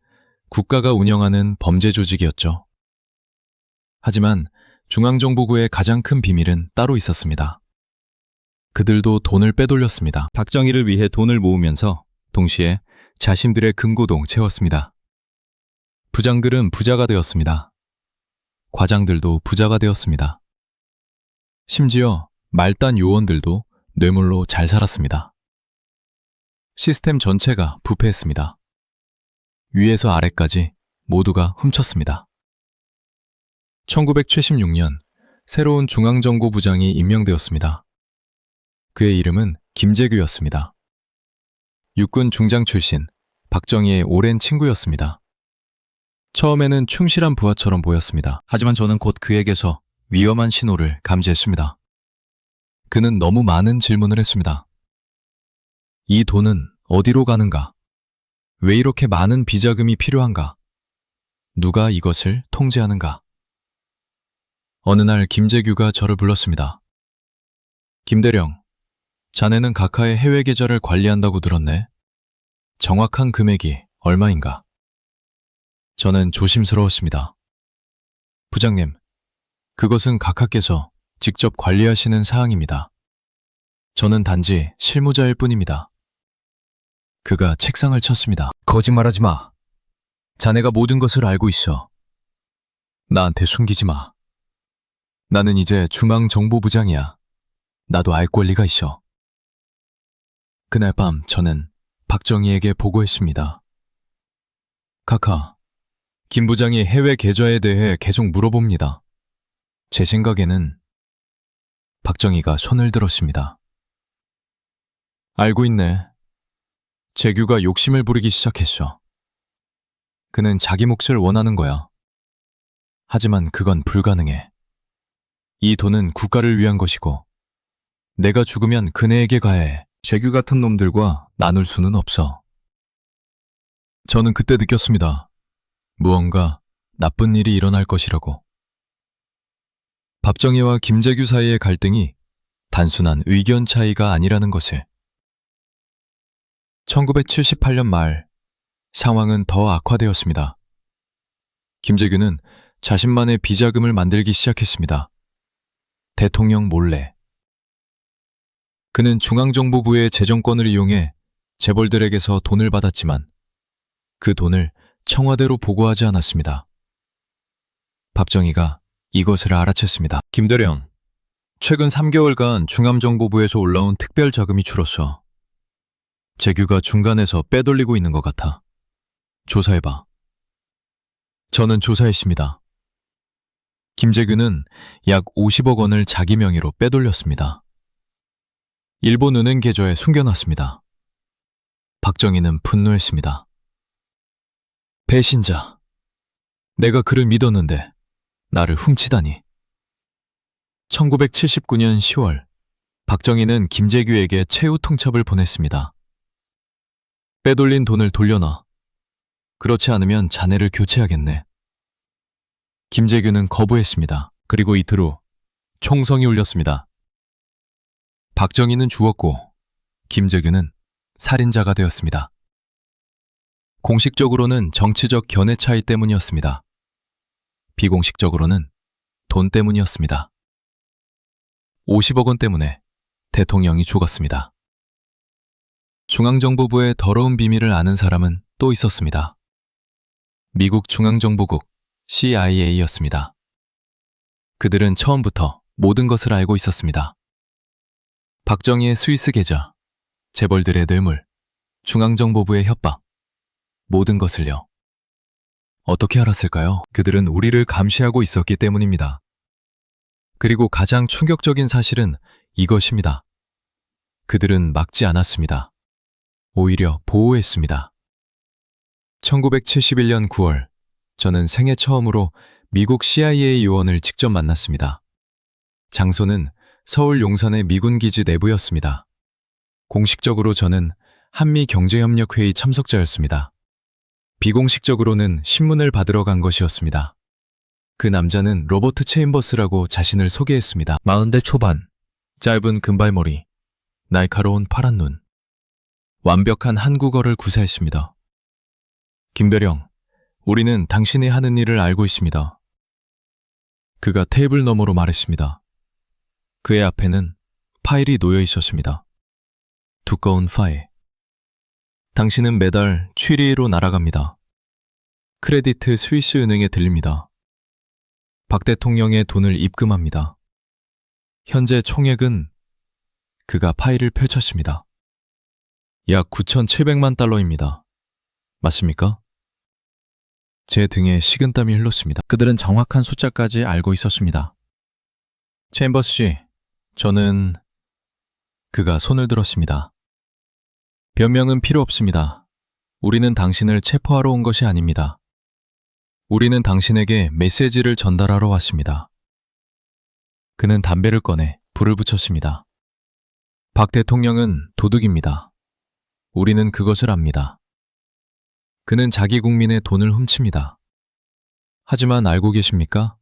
국가가 운영하는 범죄 조직이었죠. 하지만 중앙정보부의 가장 큰 비밀은 따로 있었습니다. 그들도 돈을 빼돌렸습니다. 박정희를 위해 돈을 모으면서 동시에 자신들의 금고동 채웠습니다. 부장들은 부자가 되었습니다. 과장들도 부자가 되었습니다. 심지어 말단 요원들도 뇌물로 잘 살았습니다. 시스템 전체가 부패했습니다. 위에서 아래까지 모두가 훔쳤습니다. 1976년 새로운 중앙정보부장이 임명되었습니다. 그의 이름은 김재규였습니다. 육군 중장 출신 박정희의 오랜 친구였습니다. 처음에는 충실한 부하처럼 보였습니다. 하지만 저는 곧 그에게서 위험한 신호를 감지했습니다. 그는 너무 많은 질문을 했습니다. 이 돈은 어디로 가는가? 왜 이렇게 많은 비자금이 필요한가? 누가 이것을 통제하는가? 어느 날 김재규가 저를 불렀습니다. 김대령, 자네는 각하의 해외 계좌를 관리한다고 들었네. 정확한 금액이 얼마인가? 저는 조심스러웠습니다. 부장님, 그것은 각하께서 직접 관리하시는 사항입니다. 저는 단지 실무자일 뿐입니다. 그가 책상을 쳤습니다. 거짓말하지 마. 자네가 모든 것을 알고 있어. 나한테 숨기지 마. 나는 이제 중앙정보부장이야. 나도 알 권리가 있어. 그날 밤 저는 박정희에게 보고했습니다. 각하, 김 부장이 해외 계좌에 대해 계속 물어봅니다. 제 생각에는 박정희가 손을 들었습니다. 알고 있네. 재규가 욕심을 부리기 시작했어. 그는 자기 몫을 원하는 거야. 하지만 그건 불가능해. 이 돈은 국가를 위한 것이고 내가 죽으면 그네에게 가야 해. 재규 같은 놈들과 나눌 수는 없어. 저는 그때 느꼈습니다. 무언가 나쁜 일이 일어날 것이라고. 밥정희와 김재규 사이의 갈등이 단순한 의견 차이가 아니라는 것을. 1978년 말 상황은 더 악화되었습니다. 김재규는 자신만의 비자금을 만들기 시작했습니다. 대통령 몰래. 그는 중앙정보부의 재정권을 이용해 재벌들에게서 돈을 받았지만 그 돈을 청와대로 보고하지 않았습니다. 밥정희가 이것을 알아챘습니다. 김대령, 최근 3개월간 중앙정보부에서 올라온 특별 자금이 줄었어. 재규가 중간에서 빼돌리고 있는 것 같아. 조사해봐. 저는 조사했습니다. 김재규는 약 50억 원을 자기 명의로 빼돌렸습니다. 일본 은행 계좌에 숨겨놨습니다. 박정희는 분노했습니다. 배신자. 내가 그를 믿었는데 나를 훔치다니. 1979년 10월 박정희는 김재규에게 최후 통첩을 보냈습니다. 빼돌린 돈을 돌려놔. 그렇지 않으면 자네를 교체하겠네. 김재규는 거부했습니다. 그리고 이틀 후 총성이 울렸습니다. 박정희는 죽었고 김재규는 살인자가 되었습니다. 공식적으로는 정치적 견해 차이 때문이었습니다. 비공식적으로는 돈 때문이었습니다. 50억 원 때문에 대통령이 죽었습니다. 중앙정보부의 더러운 비밀을 아는 사람은 또 있었습니다. 미국 중앙정보국 CIA였습니다. 그들은 처음부터 모든 것을 알고 있었습니다. 박정희의 스위스 계좌, 재벌들의 뇌물, 중앙정보부의 협박, 모든 것을요. 어떻게 알았을까요? 그들은 우리를 감시하고 있었기 때문입니다. 그리고 가장 충격적인 사실은 이것입니다. 그들은 막지 않았습니다. 오히려 보호했습니다. 1971년 9월, 저는 생애 처음으로 미국 CIA 요원을 직접 만났습니다. 장소는 서울 용산의 미군 기지 내부였습니다. 공식적으로 저는 한미 경제협력회의 참석자였습니다. 비공식적으로는 신문을 받으러 간 것이었습니다. 그 남자는 로버트 체인버스라고 자신을 소개했습니다. 40대 초반, 짧은 금발머리, 날카로운 파란 눈, 완벽한 한국어를 구사했습니다. 김배령, 우리는 당신이 하는 일을 알고 있습니다. 그가 테이블 너머로 말했습니다. 그의 앞에는 파일이 놓여 있었습니다. 두꺼운 파일. 당신은 매달 취리로 날아갑니다. 크레디트 스위스 은행에 들립니다. 박 대통령의 돈을 입금합니다. 현재 총액은 그가 파일을 펼쳤습니다. 약 9,700만 달러입니다. 맞습니까? 제 등에 식은땀이 흘렀습니다. 그들은 정확한 숫자까지 알고 있었습니다. 체인버스 씨, 저는... 그가 손을 들었습니다. 변명은 필요 없습니다. 우리는 당신을 체포하러 온 것이 아닙니다. 우리는 당신에게 메시지를 전달하러 왔습니다. 그는 담배를 꺼내 불을 붙였습니다. 박 대통령은 도둑입니다. 우리는 그것을 압니다. 그는 자기 국민의 돈을 훔칩니다. 하지만 알고 계십니까?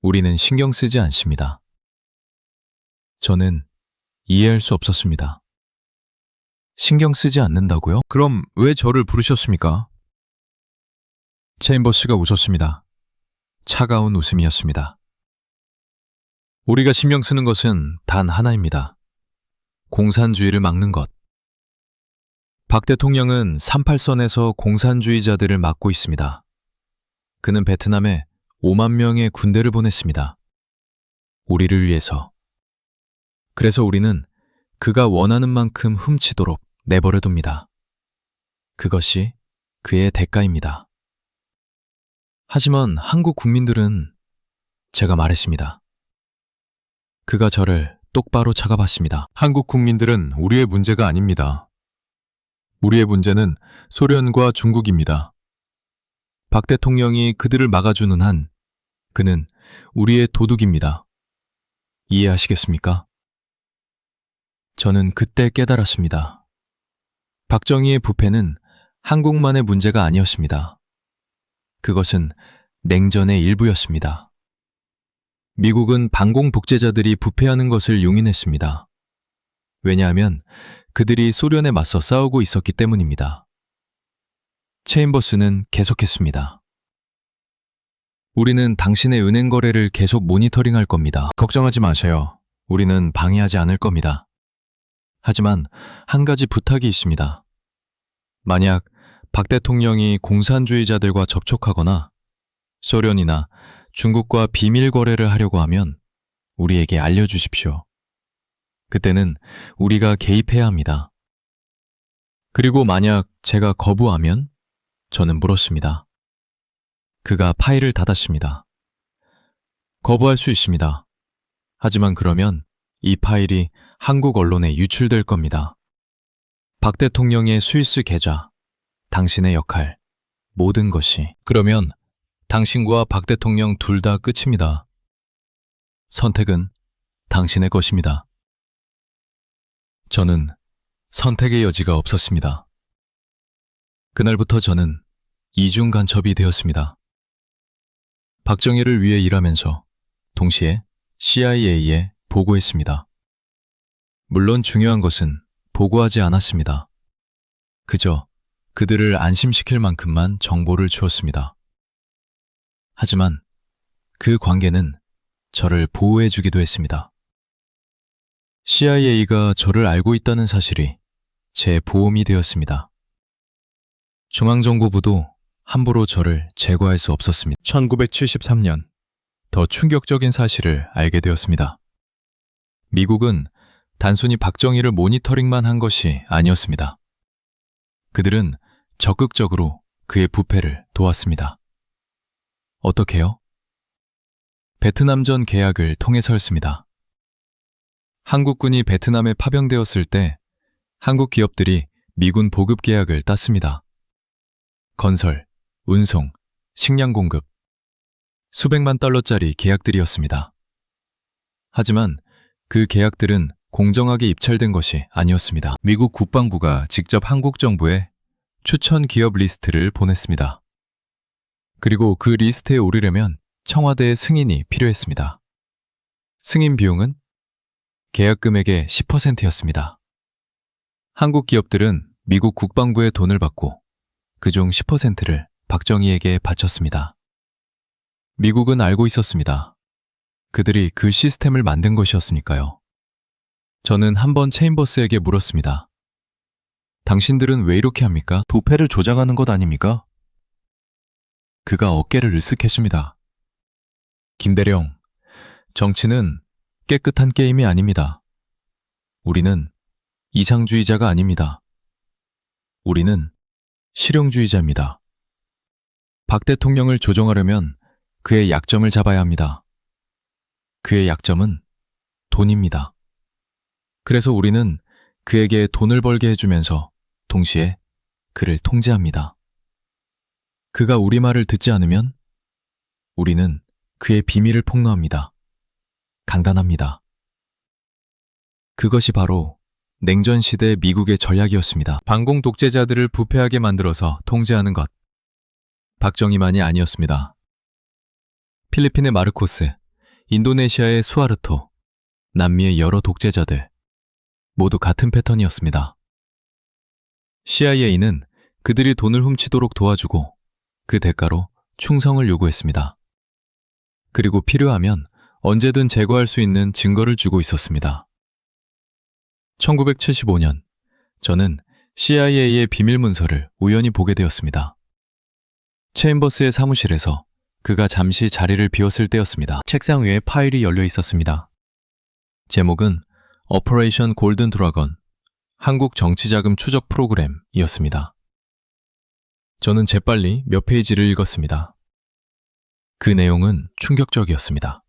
우리는 신경 쓰지 않습니다. 저는 이해할 수 없었습니다. 신경 쓰지 않는다고요? 그럼 왜 저를 부르셨습니까? 체인버스가 웃었습니다. 차가운 웃음이었습니다. 우리가 신경 쓰는 것은 단 하나입니다. 공산주의를 막는 것. 박 대통령은 38선에서 공산주의자들을 막고 있습니다. 그는 베트남에 5만 명의 군대를 보냈습니다. 우리를 위해서. 그래서 우리는 그가 원하는 만큼 훔치도록 내버려 둡니다. 그것이 그의 대가입니다. 하지만 한국 국민들은 제가 말했습니다. 그가 저를 똑바로 쳐다봤습니다. 한국 국민들은 우리의 문제가 아닙니다. 우리의 문제는 소련과 중국입니다. 박 대통령이 그들을 막아주는 한 그는 우리의 도둑입니다. 이해하시겠습니까? 저는 그때 깨달았습니다. 박정희의 부패는 한국만의 문제가 아니었습니다. 그것은 냉전의 일부였습니다. 미국은 반공 독재자들이 부패하는 것을 용인했습니다. 왜냐하면 그들이 소련에 맞서 싸우고 있었기 때문입니다. 체인버스는 계속했습니다. 우리는 당신의 은행 거래를 계속 모니터링할 겁니다. 걱정하지 마세요. 우리는 방해하지 않을 겁니다. 하지만 한 가지 부탁이 있습니다. 만약 박 대통령이 공산주의자들과 접촉하거나 소련이나 중국과 비밀 거래를 하려고 하면 우리에게 알려주십시오. 그때는 우리가 개입해야 합니다. 그리고 만약 제가 거부하면 저는 물었습니다. 그가 파일을 닫았습니다. 거부할 수 있습니다. 하지만 그러면 이 파일이 한국 언론에 유출될 겁니다. 박 대통령의 스위스 계좌, 당신의 역할, 모든 것이. 그러면 당신과 박 대통령 둘 다 끝입니다. 선택은 당신의 것입니다. 저는 선택의 여지가 없었습니다. 그날부터 저는 이중 간첩이 되었습니다. 박정희를 위해 일하면서 동시에 CIA에 보고했습니다. 물론 중요한 것은 보고하지 않았습니다. 그저 그들을 안심시킬 만큼만 정보를 주었습니다. 하지만 그 관계는 저를 보호해주기도 했습니다. CIA가 저를 알고 있다는 사실이 제 보험이 되었습니다. 중앙정보부도 함부로 저를 제거할 수 없었습니다. 1973년, 더 충격적인 사실을 알게 되었습니다. 미국은 단순히 박정희를 모니터링만 한 것이 아니었습니다. 그들은 적극적으로 그의 부패를 도왔습니다. 어떻게요? 베트남전 계약을 통해서였습니다. 한국군이 베트남에 파병되었을 때 한국 기업들이 미군 보급 계약을 땄습니다. 건설, 운송, 식량 공급, 수백만 달러짜리 계약들이었습니다. 하지만 그 계약들은 공정하게 입찰된 것이 아니었습니다. 미국 국방부가 직접 한국 정부에 추천 기업 리스트를 보냈습니다. 그리고 그 리스트에 오르려면 청와대의 승인이 필요했습니다. 승인 비용은 계약 금액의 10%였습니다. 한국 기업들은 미국 국방부의 돈을 받고 그중 10%를 박정희에게 바쳤습니다. 미국은 알고 있었습니다. 그들이 그 시스템을 만든 것이었으니까요. 저는 한번 체인버스에게 물었습니다. 당신들은 왜 이렇게 합니까? 부패를 조장하는 것 아닙니까? 그가 어깨를 으쓱했습니다. 김대령, 정치는 깨끗한 게임이 아닙니다. 우리는 이상주의자가 아닙니다. 우리는 실용주의자입니다. 박 대통령을 조종하려면 그의 약점을 잡아야 합니다. 그의 약점은 돈입니다. 그래서 우리는 그에게 돈을 벌게 해주면서 동시에 그를 통제합니다. 그가 우리 말을 듣지 않으면 우리는 그의 비밀을 폭로합니다. 강단합니다. 그것이 바로 냉전 시대 미국의 전략이었습니다. 반공 독재자들을 부패하게 만들어서 통제하는 것. 박정희만이 아니었습니다. 필리핀의 마르코스, 인도네시아의 수하르토, 남미의 여러 독재자들, 모두 같은 패턴이었습니다. CIA는 그들이 돈을 훔치도록 도와주고 그 대가로 충성을 요구했습니다. 그리고 필요하면 언제든 제거할 수 있는 증거를 주고 있었습니다. 1975년, 저는 CIA의 비밀 문서를 우연히 보게 되었습니다. 체인버스의 사무실에서 그가 잠시 자리를 비웠을 때였습니다. 책상 위에 파일이 열려 있었습니다. 제목은 오퍼레이션 골든 드래곤, 한국 정치자금 추적 프로그램이었습니다. 저는 재빨리 몇 페이지를 읽었습니다. 그 내용은 충격적이었습니다.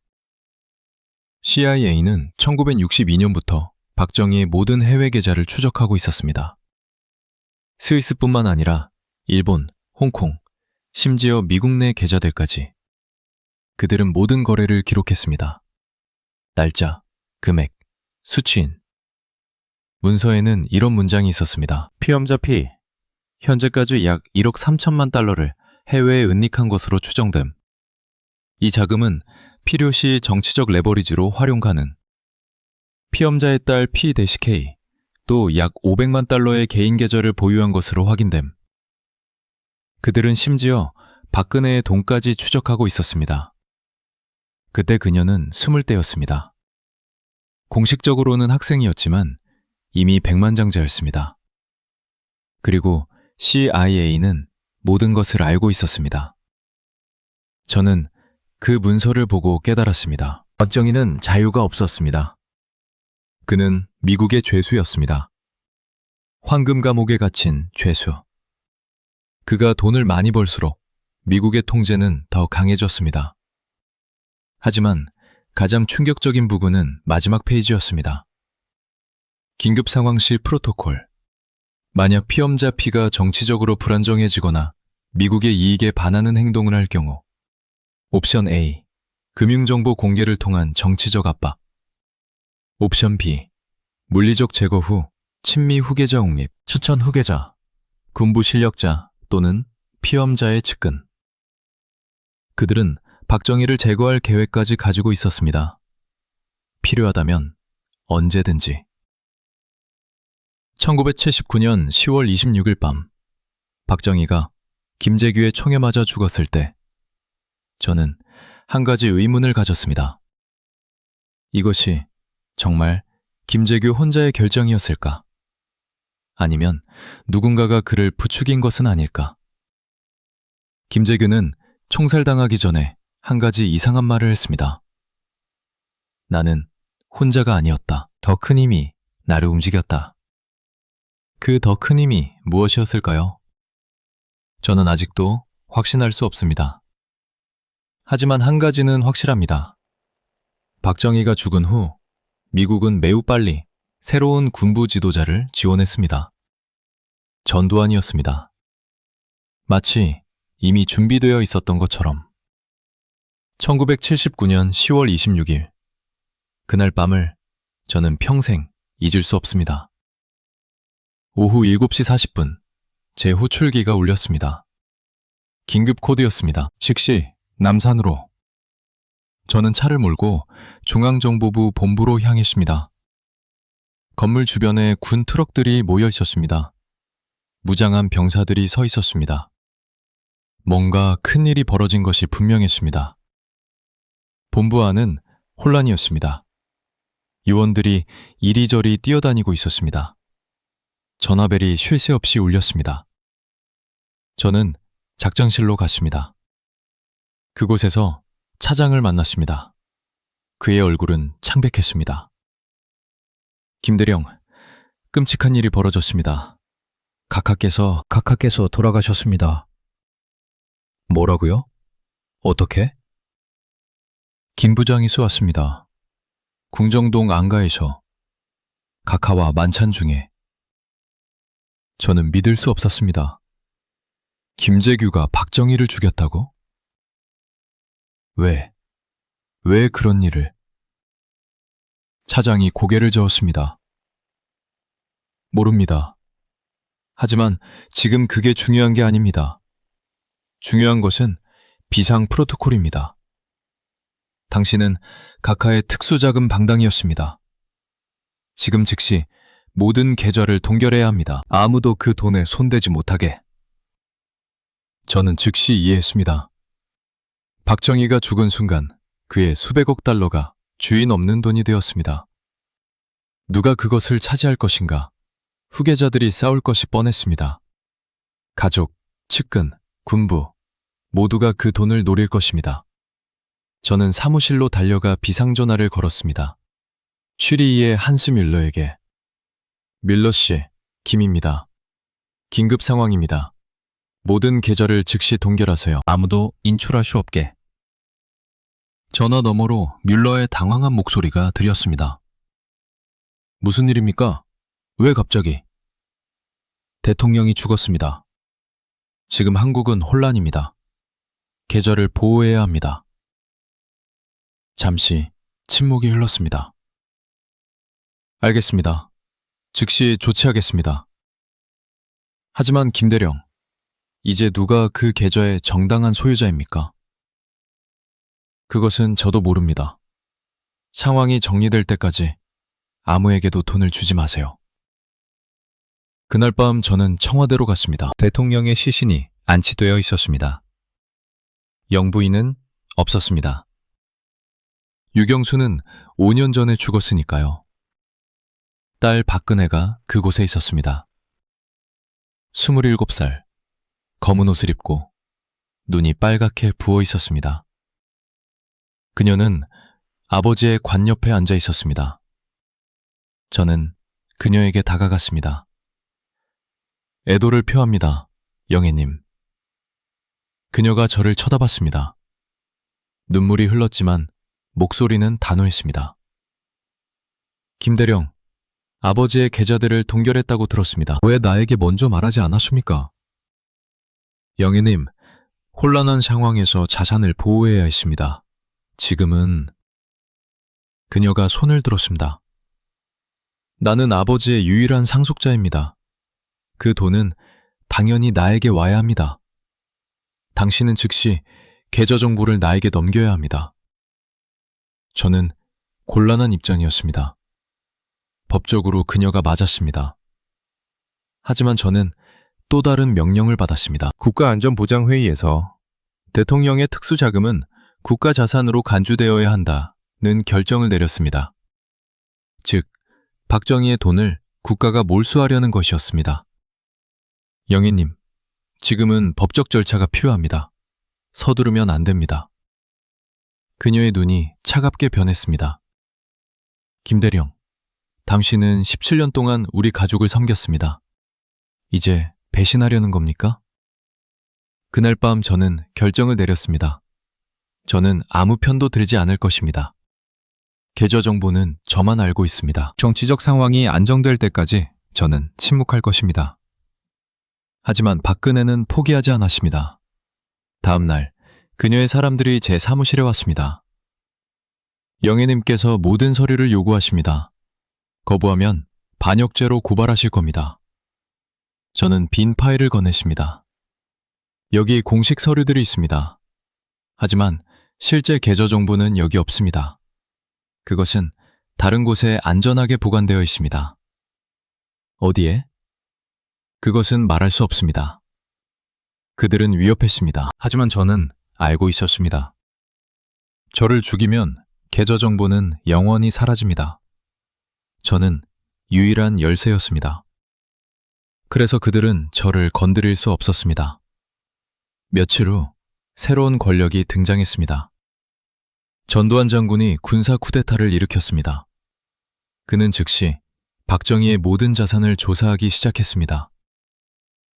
CIA는 1962년부터 박정희의 모든 해외 계좌를 추적하고 있었습니다. 스위스뿐만 아니라 일본, 홍콩, 심지어 미국 내 계좌들까지. 그들은 모든 거래를 기록했습니다. 날짜, 금액, 수취인. 문서에는 이런 문장이 있었습니다. 피험자 P, 현재까지 약 1억 3천만 달러를 해외에 은닉한 것으로 추정됨. 이 자금은 필요시 정치적 레버리지로 활용 가능. 피험자의 딸 P-K, 또 약 500만 달러의 개인 계좌를 보유한 것으로 확인됨. 그들은 심지어 박근혜의 돈까지 추적하고 있었습니다. 그때 그녀는 20대였습니다. 공식적으로는 학생이었지만 이미 백만장자였습니다. 그리고 CIA는 모든 것을 알고 있었습니다. 저는 그 문서를 보고 깨달았습니다. 박정희는 자유가 없었습니다. 그는 미국의 죄수였습니다. 황금 감옥에 갇힌 죄수. 그가 돈을 많이 벌수록 미국의 통제는 더 강해졌습니다. 하지만 가장 충격적인 부분은 마지막 페이지였습니다. 긴급 상황실 프로토콜. 만약 피험자 P가 정치적으로 불안정해지거나 미국의 이익에 반하는 행동을 할 경우 옵션 A, 금융정보 공개를 통한 정치적 압박. 옵션 B, 물리적 제거 후 친미 후계자 옹립, 추천 후계자, 군부 실력자 또는 피험자의 측근. 그들은 박정희를 제거할 계획까지 가지고 있었습니다. 필요하다면 언제든지. 1979년 10월 26일 밤, 박정희가 김재규의 총에 맞아 죽었을 때 저는 한 가지 의문을 가졌습니다. 이것이 정말 김재규 혼자의 결정이었을까? 아니면 누군가가 그를 부추긴 것은 아닐까? 김재규는 총살당하기 전에 한 가지 이상한 말을 했습니다. 나는 혼자가 아니었다. 더 큰 힘이 나를 움직였다. 그 더 큰 힘이 무엇이었을까요? 저는 아직도 확신할 수 없습니다. 하지만 한 가지는 확실합니다. 박정희가 죽은 후 미국은 매우 빨리 새로운 군부 지도자를 지원했습니다. 전두환이었습니다. 마치 이미 준비되어 있었던 것처럼. 1979년 10월 26일, 그날 밤을 저는 평생 잊을 수 없습니다. 오후 7시 40분, 제 호출기가 울렸습니다. 긴급 코드였습니다. 즉시 남산으로. 저는 차를 몰고 중앙정보부 본부로 향했습니다. 건물 주변에 군 트럭들이 모여 있었습니다. 무장한 병사들이 서 있었습니다. 뭔가 큰일이 벌어진 것이 분명했습니다. 본부 안은 혼란이었습니다. 요원들이 이리저리 뛰어다니고 있었습니다. 전화벨이 쉴 새 없이 울렸습니다. 저는 작전실로 갔습니다. 그곳에서 차장을 만났습니다. 그의 얼굴은 창백했습니다. 김대령, 끔찍한 일이 벌어졌습니다. 각하께서 돌아가셨습니다. 뭐라고요? 어떻게? 김 부장이 쏘았습니다. 궁정동 안가에서 각하와 만찬 중에. 저는 믿을 수 없었습니다. 김재규가 박정희를 죽였다고? 왜 그런 일을? 차장이 고개를 저었습니다. 모릅니다. 하지만 지금 그게 중요한 게 아닙니다. 중요한 것은 비상 프로토콜입니다. 당신은 각하의 특수자금 방당이었습니다. 지금 즉시 모든 계좌를 동결해야 합니다. 아무도 그 돈에 손대지 못하게. 저는 즉시 이해했습니다. 박정희가 죽은 순간 그의 수백억 달러가 주인 없는 돈이 되었습니다. 누가 그것을 차지할 것인가? 후계자들이 싸울 것이 뻔했습니다. 가족, 측근, 군부 모두가 그 돈을 노릴 것입니다. 저는 사무실로 달려가 비상전화를 걸었습니다. 취리히의 한스 뮬러에게. 뮬러 씨, 김입니다. 긴급 상황입니다. 모든 계좌를 즉시 동결하세요. 아무도 인출할 수 없게. 전화 너머로 뮬러의 당황한 목소리가 들렸습니다. 무슨 일입니까? 왜 갑자기? 대통령이 죽었습니다. 지금 한국은 혼란입니다. 계좌를 보호해야 합니다. 잠시 침묵이 흘렀습니다. 알겠습니다. 즉시 조치하겠습니다. 하지만 김대령, 이제 누가 그 계좌의 정당한 소유자입니까? 그것은 저도 모릅니다. 상황이 정리될 때까지 아무에게도 돈을 주지 마세요. 그날 밤 저는 청와대로 갔습니다. 대통령의 시신이 안치되어 있었습니다. 영부인은 없었습니다. 유경수는 5년 전에 죽었으니까요. 딸 박근혜가 그곳에 있었습니다. 27살, 검은 옷을 입고 눈이 빨갛게 부어 있었습니다. 그녀는 아버지의 관 옆에 앉아 있었습니다. 저는 그녀에게 다가갔습니다. 애도를 표합니다, 영애님. 그녀가 저를 쳐다봤습니다. 눈물이 흘렀지만 목소리는 단호했습니다. 김대령, 아버지의 계좌들을 동결했다고 들었습니다. 왜 나에게 먼저 말하지 않았습니까? 영애님, 혼란한 상황에서 자산을 보호해야 했습니다. 지금은... 그녀가 손을 들었습니다. 나는 아버지의 유일한 상속자입니다. 그 돈은 당연히 나에게 와야 합니다. 당신은 즉시 계좌 정보를 나에게 넘겨야 합니다. 저는 곤란한 입장이었습니다. 법적으로 그녀가 맞았습니다. 하지만 저는 또 다른 명령을 받았습니다. 국가안전보장회의에서 대통령의 특수자금은 국가자산으로 간주되어야 한다는 결정을 내렸습니다. 즉, 박정희의 돈을 국가가 몰수하려는 것이었습니다. 영애님, 지금은 법적 절차가 필요합니다. 서두르면 안 됩니다. 그녀의 눈이 차갑게 변했습니다. 김대령, 당신은 17년 동안 우리 가족을 섬겼습니다. 이제 배신하려는 겁니까? 그날 밤 저는 결정을 내렸습니다. 저는 아무 편도 들지 않을 것입니다. 계좌 정보는 저만 알고 있습니다. 정치적 상황이 안정될 때까지 저는 침묵할 것입니다. 하지만 박근혜는 포기하지 않았습니다. 다음 날 그녀의 사람들이 제 사무실에 왔습니다. 영애님께서 모든 서류를 요구하십니다. 거부하면 반역죄로 고발하실 겁니다. 저는 빈 파일을 건넸습니다. 여기 공식 서류들이 있습니다. 하지만 실제 계좌 정보는 여기 없습니다. 그것은 다른 곳에 안전하게 보관되어 있습니다. 어디에? 그것은 말할 수 없습니다. 그들은 위협했습니다. 하지만 저는 알고 있었습니다. 저를 죽이면 계좌 정보는 영원히 사라집니다. 저는 유일한 열쇠였습니다. 그래서 그들은 저를 건드릴 수 없었습니다. 며칠 후 새로운 권력이 등장했습니다. 전두환 장군이 군사 쿠데타를 일으켰습니다. 그는 즉시 박정희의 모든 자산을 조사하기 시작했습니다.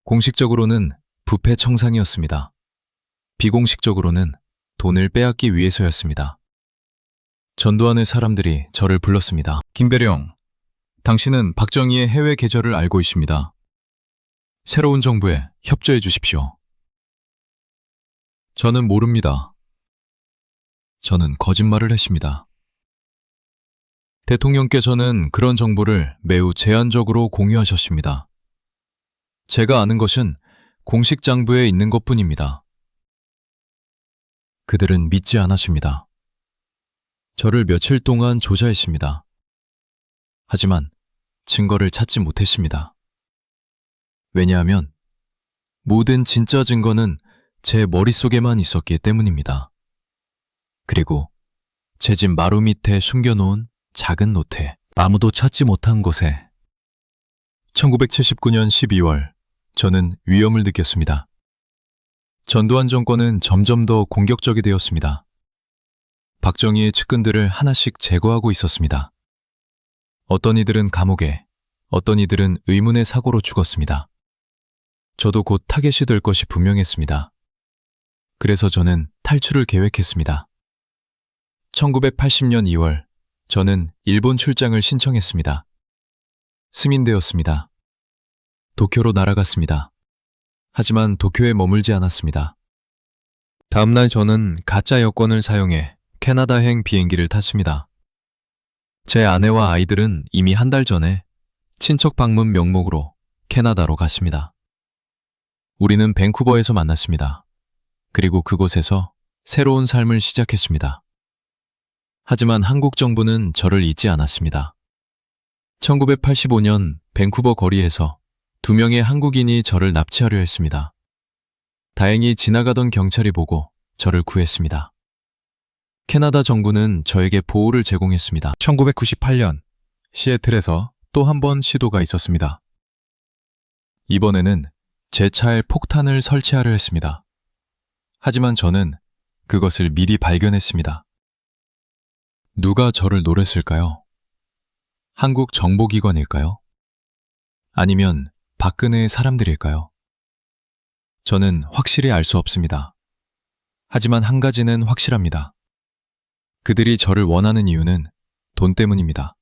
공식적으로는 부패 청산이었습니다. 비공식적으로는 돈을 빼앗기 위해서였습니다. 전두환의 사람들이 저를 불렀습니다. 김배령, 당신은 박정희의 해외 계좌를 알고 있습니다. 새로운 정부에 협조해 주십시오. 저는 모릅니다. 저는 거짓말을 했습니다. 대통령께서는 그런 정보를 매우 제한적으로 공유하셨습니다. 제가 아는 것은 공식 장부에 있는 것뿐입니다. 그들은 믿지 않았습니다. 저를 며칠 동안 조사했습니다. 하지만 증거를 찾지 못했습니다. 왜냐하면 모든 진짜 증거는 제 머릿속에만 있었기 때문입니다. 그리고 제 집 마루 밑에 숨겨놓은 작은 노트, 아무도 찾지 못한 곳에 1979년 12월 저는 위험을 느꼈습니다. 전두환 정권은 점점 더 공격적이 되었습니다. 박정희의 측근들을 하나씩 제거하고 있었습니다. 어떤 이들은 감옥에, 어떤 이들은 의문의 사고로 죽었습니다. 저도 곧 타겟이 될 것이 분명했습니다. 그래서 저는 탈출을 계획했습니다. 1980년 2월, 저는 일본 출장을 신청했습니다. 승인되었습니다. 도쿄로 날아갔습니다. 하지만 도쿄에 머물지 않았습니다. 다음날 저는 가짜 여권을 사용해 캐나다행 비행기를 탔습니다. 제 아내와 아이들은 이미 한 달 전에 친척 방문 명목으로 캐나다로 갔습니다. 우리는 밴쿠버에서 만났습니다. 그리고 그곳에서 새로운 삶을 시작했습니다. 하지만 한국 정부는 저를 잊지 않았습니다. 1985년 밴쿠버 거리에서 2명의 한국인이 저를 납치하려 했습니다. 다행히 지나가던 경찰이 보고 저를 구했습니다. 캐나다 정부는 저에게 보호를 제공했습니다. 1998년 시애틀에서 또 한 번 시도가 있었습니다. 이번에는 제 차에 폭탄을 설치하려 했습니다. 하지만 저는 그것을 미리 발견했습니다. 누가 저를 노렸을까요? 한국 정보기관일까요? 아니면 박근혜의 사람들일까요? 저는 확실히 알 수 없습니다. 하지만 한 가지는 확실합니다. 그들이 저를 원하는 이유는 돈 때문입니다.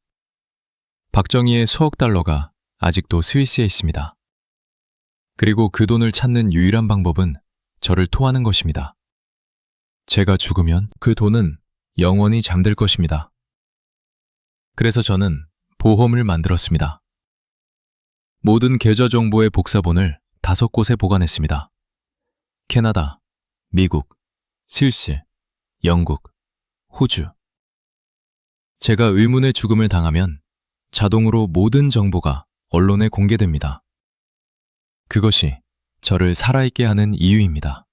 박정희의 수억 달러가 아직도 스위스에 있습니다. 그리고 그 돈을 찾는 유일한 방법은 저를 토하는 것입니다. 제가 죽으면 그 돈은 영원히 잠들 것입니다. 그래서 저는 보험을 만들었습니다. 모든 계좌 정보의 복사본을 5곳에 보관했습니다. 캐나다, 미국, 스위스, 영국, 호주. 제가 의문의 죽음을 당하면 자동으로 모든 정보가 언론에 공개됩니다. 그것이 저를 살아있게 하는 이유입니다.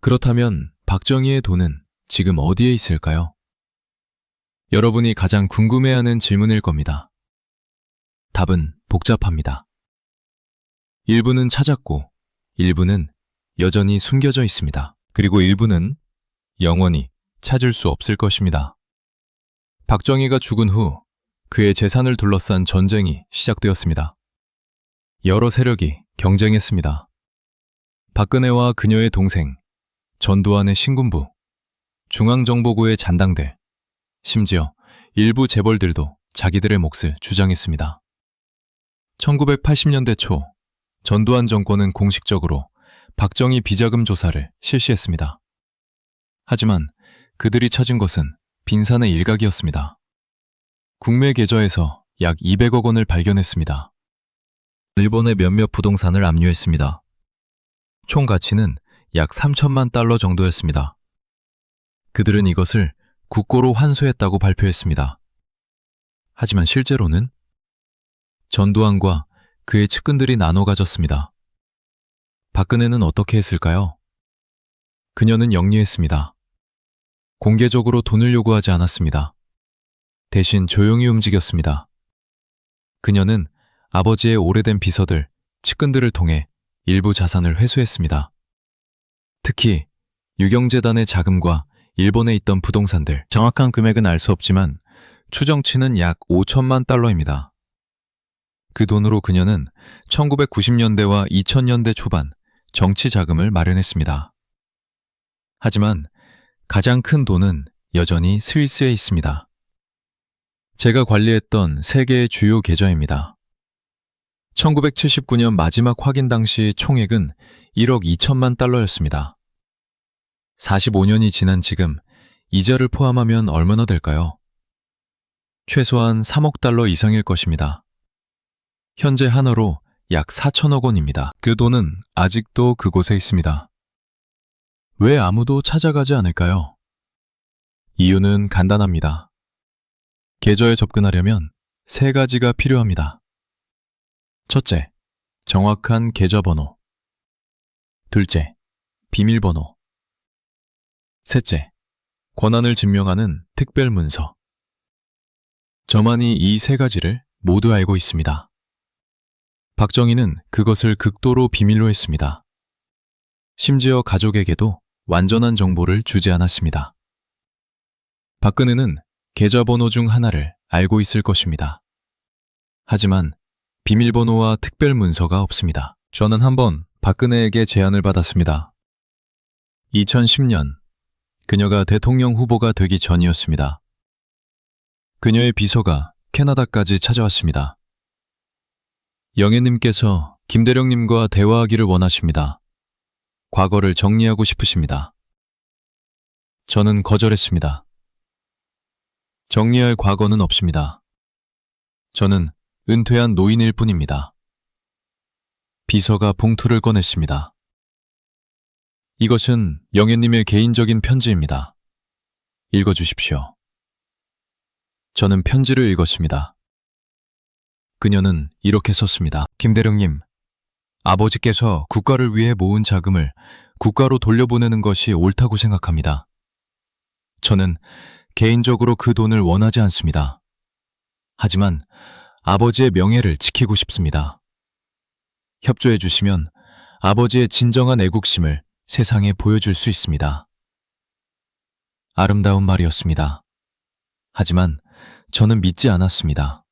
그렇다면 박정희의 돈은 지금 어디에 있을까요? 여러분이 가장 궁금해하는 질문일 겁니다. 답은 복잡합니다. 일부는 찾았고 일부는 여전히 숨겨져 있습니다. 그리고 일부는 영원히 찾을 수 없을 것입니다. 박정희가 죽은 후 그의 재산을 둘러싼 전쟁이 시작되었습니다. 여러 세력이 경쟁했습니다. 박근혜와 그녀의 동생, 전두환의 신군부, 중앙정보부의 잔당대, 심지어 일부 재벌들도 자기들의 몫을 주장했습니다. 1980년대 초 전두환 정권은 공식적으로 박정희 비자금 조사를 실시했습니다. 하지만 그들이 찾은 것은 빈산의 일각이었습니다. 국내 계좌에서 약 200억 원을 발견했습니다. 일본의 몇몇 부동산을 압류했습니다. 총 가치는 약 3천만 달러 정도였습니다. 그들은 이것을 국고로 환수했다고 발표했습니다. 하지만 실제로는 전두환과 그의 측근들이 나눠 가졌습니다. 박근혜는 어떻게 했을까요? 그녀는 영리했습니다. 공개적으로 돈을 요구하지 않았습니다. 대신 조용히 움직였습니다. 그녀는 아버지의 오래된 비서들, 측근들을 통해 일부 자산을 회수했습니다. 특히 유경재단의 자금과 일본에 있던 부동산들, 정확한 금액은 알 수 없지만 추정치는 약 5천만 달러입니다. 그 돈으로 그녀는 1990년대와 2000년대 초반 정치 자금을 마련했습니다. 하지만 가장 큰 돈은 여전히 스위스에 있습니다. 제가 관리했던 3개의 주요 계좌입니다. 1979년 마지막 확인 당시 총액은 1억 2천만 달러였습니다. 45년이 지난 지금 이자를 포함하면 얼마나 될까요? 최소한 3억 달러 이상일 것입니다. 현재 한화로 약 4천억 원입니다. 그 돈은 아직도 그곳에 있습니다. 왜 아무도 찾아가지 않을까요? 이유는 간단합니다. 계좌에 접근하려면 3가지가 필요합니다. 첫째, 정확한 계좌번호. 둘째, 비밀번호. 셋째, 권한을 증명하는 특별문서. 저만이 이 3가지를 모두 알고 있습니다. 박정희는 그것을 극도로 비밀로 했습니다. 심지어 가족에게도 완전한 정보를 주지 않았습니다. 박근혜는 계좌번호 중 하나를 알고 있을 것입니다. 하지만 비밀번호와 특별문서가 없습니다. 저는 한번 박근혜에게 제안을 받았습니다. 2010년, 그녀가 대통령 후보가 되기 전이었습니다. 그녀의 비서가 캐나다까지 찾아왔습니다. 영애님께서 김대령님과 대화하기를 원하십니다. 과거를 정리하고 싶으십니다. 저는 거절했습니다. 정리할 과거는 없습니다. 저는 은퇴한 노인일 뿐입니다. 비서가 봉투를 꺼냈습니다. 이것은 영애님의 개인적인 편지입니다. 읽어주십시오. 저는 편지를 읽었습니다. 그녀는 이렇게 썼습니다. 김대령님, 아버지께서 국가를 위해 모은 자금을 국가로 돌려보내는 것이 옳다고 생각합니다. 저는 개인적으로 그 돈을 원하지 않습니다. 하지만 아버지의 명예를 지키고 싶습니다. 협조해 주시면 아버지의 진정한 애국심을 세상에 보여줄 수 있습니다. 아름다운 말이었습니다. 하지만 저는 믿지 않았습니다.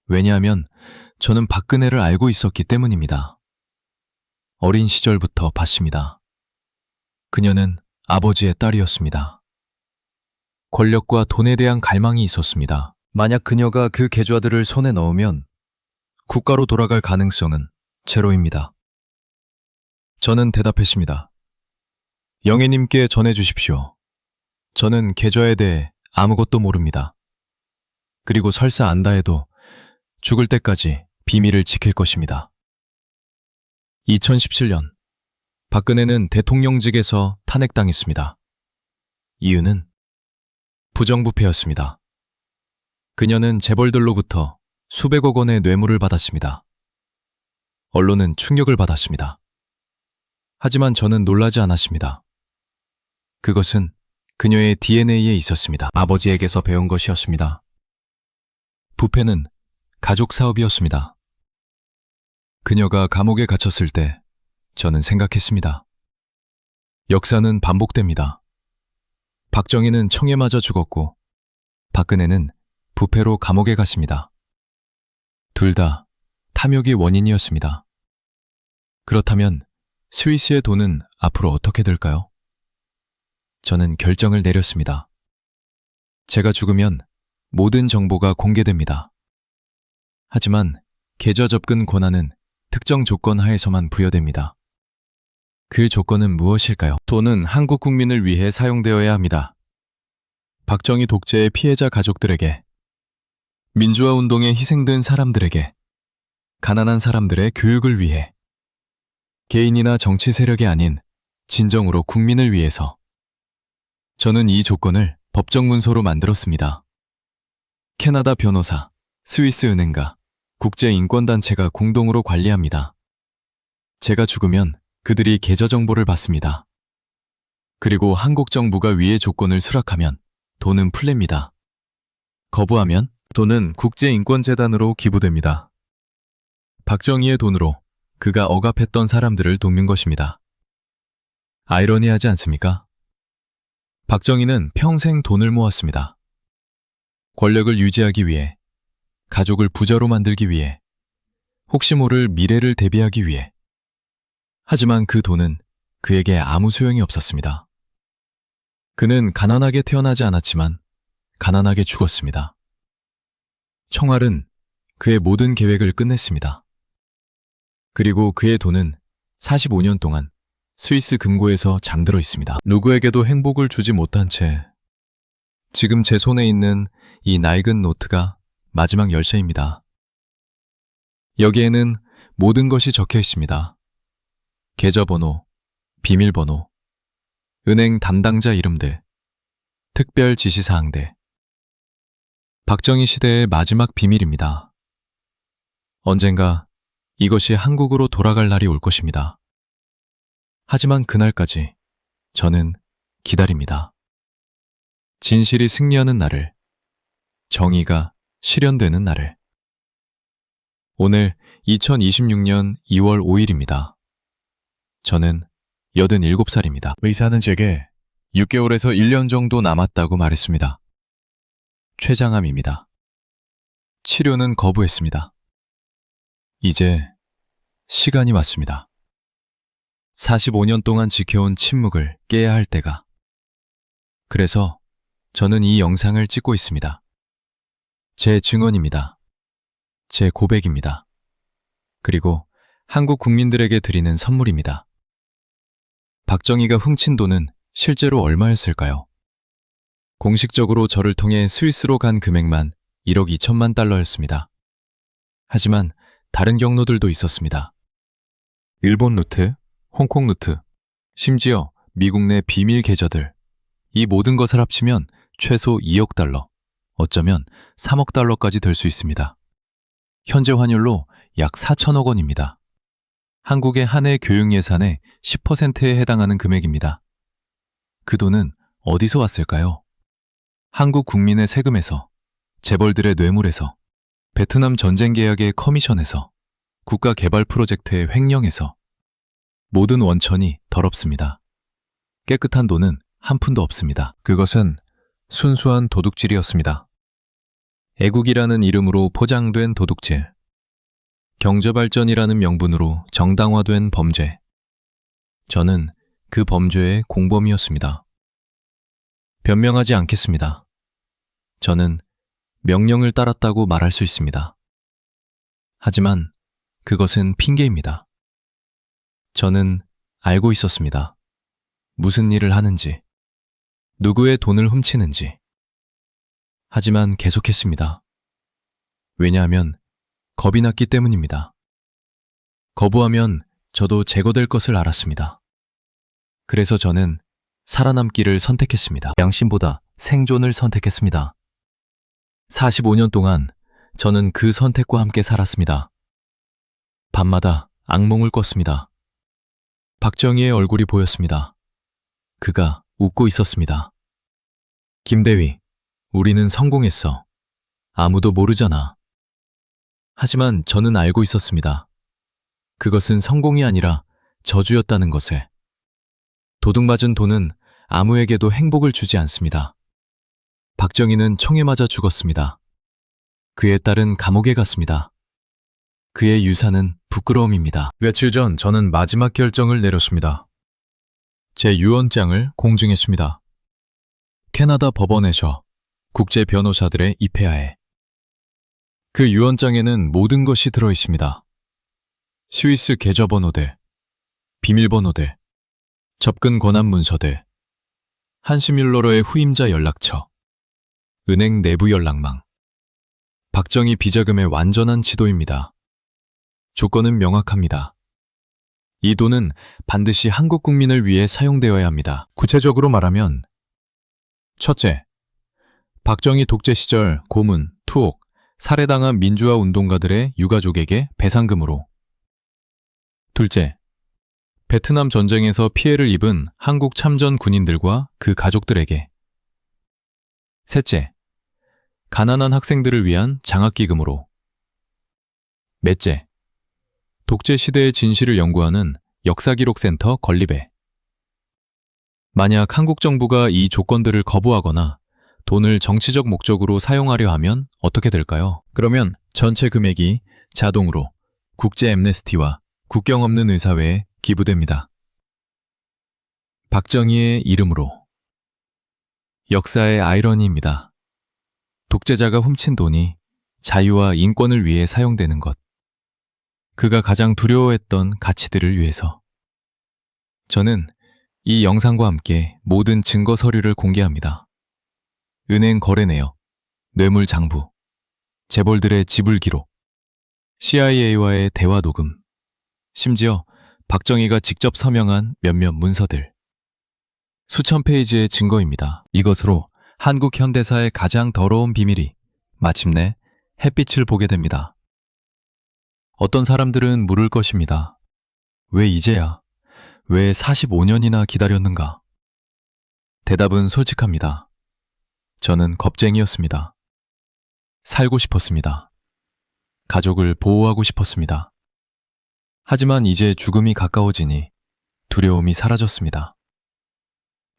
왜냐하면 저는 박근혜를 알고 있었기 때문입니다. 어린 시절부터 봤습니다. 그녀는 아버지의 딸이었습니다. 권력과 돈에 대한 갈망이 있었습니다. 만약 그녀가 그 계좌들을 손에 넣으면 국가로 돌아갈 가능성은 제로입니다. 저는 대답했습니다. 영애님께 전해주십시오. 저는 계좌에 대해 아무것도 모릅니다. 그리고 설사 안다 해도 죽을 때까지 비밀을 지킬 것입니다. 2017년, 박근혜는 대통령직에서 탄핵당했습니다. 이유는 부정부패였습니다. 그녀는 재벌들로부터 수백억 원의 뇌물을 받았습니다. 언론은 충격을 받았습니다. 하지만 저는 놀라지 않았습니다. 그것은 그녀의 DNA에 있었습니다. 아버지에게서 배운 것이었습니다. 부패는 가족 사업이었습니다. 그녀가 감옥에 갇혔을 때 저는 생각했습니다. 역사는 반복됩니다. 박정희는 청에 맞아 죽었고 박근혜는 부패로 감옥에 갔습니다. 둘 다 탐욕이 원인이었습니다. 그렇다면 스위스의 돈은 앞으로 어떻게 될까요? 저는 결정을 내렸습니다. 제가 죽으면 모든 정보가 공개됩니다. 하지만 계좌 접근 권한은 특정 조건 하에서만 부여됩니다. 그 조건은 무엇일까요? 돈은 한국 국민을 위해 사용되어야 합니다. 박정희 독재의 피해자 가족들에게, 민주화 운동에 희생된 사람들에게, 가난한 사람들의 교육을 위해, 개인이나 정치 세력이 아닌 진정으로 국민을 위해서. 저는 이 조건을 법정 문서로 만들었습니다. 캐나다 변호사, 스위스 은행가, 국제인권단체가 공동으로 관리합니다. 제가 죽으면 그들이 계좌 정보를 받습니다. 그리고 한국 정부가 위의 조건을 수락하면 돈은 풀립니다. 거부하면 돈은 국제인권재단으로 기부됩니다. 박정희의 돈으로 그가 억압했던 사람들을 돕는 것입니다. 아이러니하지 않습니까? 박정희는 평생 돈을 모았습니다. 권력을 유지하기 위해, 가족을 부자로 만들기 위해, 혹시 모를 미래를 대비하기 위해. 하지만 그 돈은 그에게 아무 소용이 없었습니다. 그는 가난하게 태어나지 않았지만 가난하게 죽었습니다. 총알은 그의 모든 계획을 끝냈습니다. 그리고 그의 돈은 45년 동안 스위스 금고에서 잠들어 있습니다. 누구에게도 행복을 주지 못한 채 지금 제 손에 있는 이 낡은 노트가 마지막 열쇠입니다. 여기에는 모든 것이 적혀 있습니다. 계좌번호, 비밀번호, 은행 담당자 이름들, 특별 지시사항들. 박정희 시대의 마지막 비밀입니다. 언젠가 이것이 한국으로 돌아갈 날이 올 것입니다. 하지만 그날까지 저는 기다립니다. 진실이 승리하는 날을, 정의가 실현되는 날을. 오늘 2026년 2월 5일입니다. 저는 87살입니다. 의사는 제게 6개월에서 1년 정도 남았다고 말했습니다. 췌장암입니다. 치료는 거부했습니다. 이제 시간이 왔습니다. 45년 동안 지켜온 침묵을 깨야 할 때가. 그래서 저는 이 영상을 찍고 있습니다. 제 증언입니다. 제 고백입니다. 그리고 한국 국민들에게 드리는 선물입니다. 박정희가 훔친 돈은 실제로 얼마였을까요? 공식적으로 저를 통해 스위스로 간 금액만 1억 2천만 달러였습니다. 하지만 다른 경로들도 있었습니다. 일본 루트, 홍콩 루트, 심지어 미국 내 비밀 계좌들. 이 모든 것을 합치면 최소 2억 달러, 어쩌면 3억 달러까지 될 수 있습니다. 현재 환율로 약 4천억 원입니다. 한국의 한 해 교육 예산의 10%에 해당하는 금액입니다. 그 돈은 어디서 왔을까요? 한국 국민의 세금에서, 재벌들의 뇌물에서, 베트남 전쟁 계약의 커미션에서, 국가 개발 프로젝트의 횡령에서. 모든 원천이 더럽습니다. 깨끗한 돈은 한 푼도 없습니다. 그것은 순수한 도둑질이었습니다. 애국이라는 이름으로 포장된 도둑질. 경제발전이라는 명분으로 정당화된 범죄. 저는 그 범죄의 공범이었습니다. 변명하지 않겠습니다. 저는 명령을 따랐다고 말할 수 있습니다. 하지만 그것은 핑계입니다. 저는 알고 있었습니다. 무슨 일을 하는지, 누구의 돈을 훔치는지. 하지만 계속했습니다. 왜냐하면 겁이 났기 때문입니다. 거부하면 저도 제거될 것을 알았습니다. 그래서 저는 살아남기를 선택했습니다. 양심보다 생존을 선택했습니다. 45년 동안 저는 그 선택과 함께 살았습니다. 밤마다 악몽을 꿨습니다. 박정희의 얼굴이 보였습니다. 그가 웃고 있었습니다. 김대휘, 우리는 성공했어. 아무도 모르잖아. 하지만 저는 알고 있었습니다. 그것은 성공이 아니라 저주였다는 것을. 도둑맞은 돈은 아무에게도 행복을 주지 않습니다. 박정희는 총에 맞아 죽었습니다. 그의 딸은 감옥에 갔습니다. 그의 유산은 부끄러움입니다. 며칠 전 저는 마지막 결정을 내렸습니다. 제 유언장을 공증했습니다. 캐나다 법원에서 국제 변호사들의 입회하에. 그 유언장에는 모든 것이 들어 있습니다. 스위스 계좌번호들, 비밀번호들, 접근 권한 문서들, 한시뮬러러의 후임자 연락처, 은행 내부 연락망, 박정희 비자금의 완전한 지도입니다. 조건은 명확합니다. 이 돈은 반드시 한국 국민을 위해 사용되어야 합니다. 구체적으로 말하면 첫째, 박정희 독재 시절 고문, 투옥, 살해당한 민주화 운동가들의 유가족에게 배상금으로. 둘째, 베트남 전쟁에서 피해를 입은 한국 참전 군인들과 그 가족들에게. 셋째, 가난한 학생들을 위한 장학기금으로. 넷째, 독재 시대의 진실을 연구하는 역사기록센터 건립에. 만약 한국 정부가 이 조건들을 거부하거나 돈을 정치적 목적으로 사용하려 하면 어떻게 될까요? 그러면 전체 금액이 자동으로 국제 앰네스티와 국경 없는 의사회에 기부됩니다. 박정희의 이름으로. 역사의 아이러니입니다. 독재자가 훔친 돈이 자유와 인권을 위해 사용되는 것. 그가 가장 두려워했던 가치들을 위해서. 저는 이 영상과 함께 모든 증거 서류를 공개합니다. 은행 거래 내역, 뇌물 장부, 재벌들의 지불 기록, CIA와의 대화 녹음, 심지어 박정희가 직접 서명한 몇몇 문서들. 수천 페이지의 증거입니다. 이것으로 한국 현대사의 가장 더러운 비밀이 마침내 햇빛을 보게 됩니다. 어떤 사람들은 물을 것입니다. 왜 이제야? 왜 45년이나 기다렸는가? 대답은 솔직합니다. 저는 겁쟁이였습니다. 살고 싶었습니다. 가족을 보호하고 싶었습니다. 하지만 이제 죽음이 가까워지니 두려움이 사라졌습니다.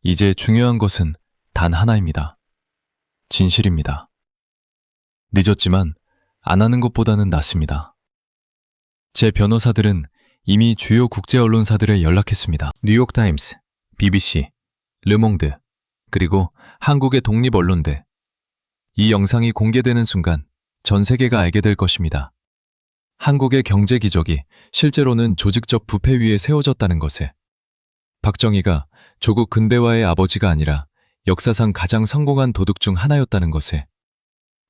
이제 중요한 것은 단 하나입니다. 진실입니다. 늦었지만 안 하는 것보다는 낫습니다. 제 변호사들은 이미 주요 국제 언론사들에 연락했습니다. 뉴욕타임스, BBC, 르몽드, 그리고 한국의 독립 언론들. 이 영상이 공개되는 순간 전 세계가 알게 될 것입니다. 한국의 경제 기적이 실제로는 조직적 부패 위에 세워졌다는 것을. 박정희가 조국 근대화의 아버지가 아니라 역사상 가장 성공한 도둑 중 하나였다는 것을.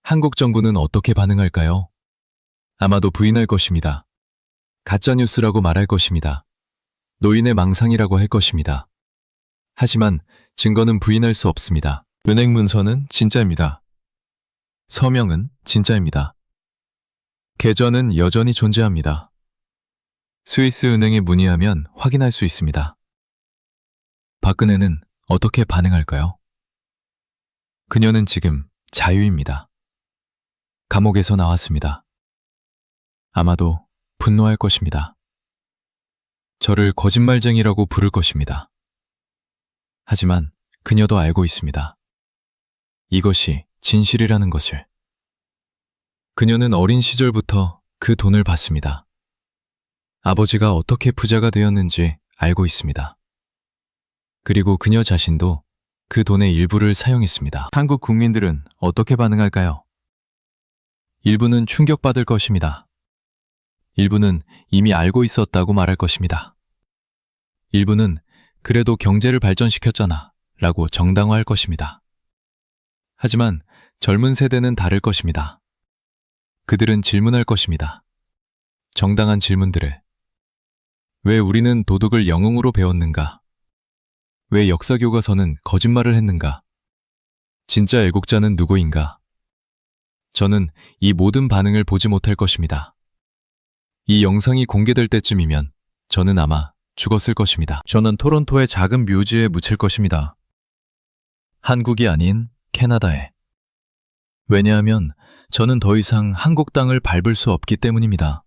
한국 정부는 어떻게 반응할까요? 아마도 부인할 것입니다. 가짜뉴스라고 말할 것입니다. 노인의 망상이라고 할 것입니다. 하지만 증거는 부인할 수 없습니다. 은행 문서는 진짜입니다. 서명은 진짜입니다. 계좌는 여전히 존재합니다. 스위스 은행에 문의하면 확인할 수 있습니다. 박근혜는 어떻게 반응할까요? 그녀는 지금 자유입니다. 감옥에서 나왔습니다. 아마도 분노할 것입니다. 저를 거짓말쟁이라고 부를 것입니다. 하지만 그녀도 알고 있습니다. 이것이 진실이라는 것을. 그녀는 어린 시절부터 그 돈을 받습니다. 아버지가 어떻게 부자가 되었는지 알고 있습니다. 그리고 그녀 자신도 그 돈의 일부를 사용했습니다. 한국 국민들은 어떻게 반응할까요? 일부는 충격받을 것입니다. 일부는 이미 알고 있었다고 말할 것입니다. 일부는 그래도 경제를 발전시켰잖아 라고 정당화할 것입니다. 하지만 젊은 세대는 다를 것입니다. 그들은 질문할 것입니다. 정당한 질문들을. 왜 우리는 도덕을 영웅으로 배웠는가? 왜 역사교과서는 거짓말을 했는가? 진짜 애국자는 누구인가? 저는 이 모든 반응을 보지 못할 것입니다. 이 영상이 공개될 때쯤이면 저는 아마 죽었을 것입니다. 저는 토론토의 작은 뮤즈에 묻힐 것입니다. 한국이 아닌 캐나다에. 왜냐하면 저는 더 이상 한국 땅을 밟을 수 없기 때문입니다.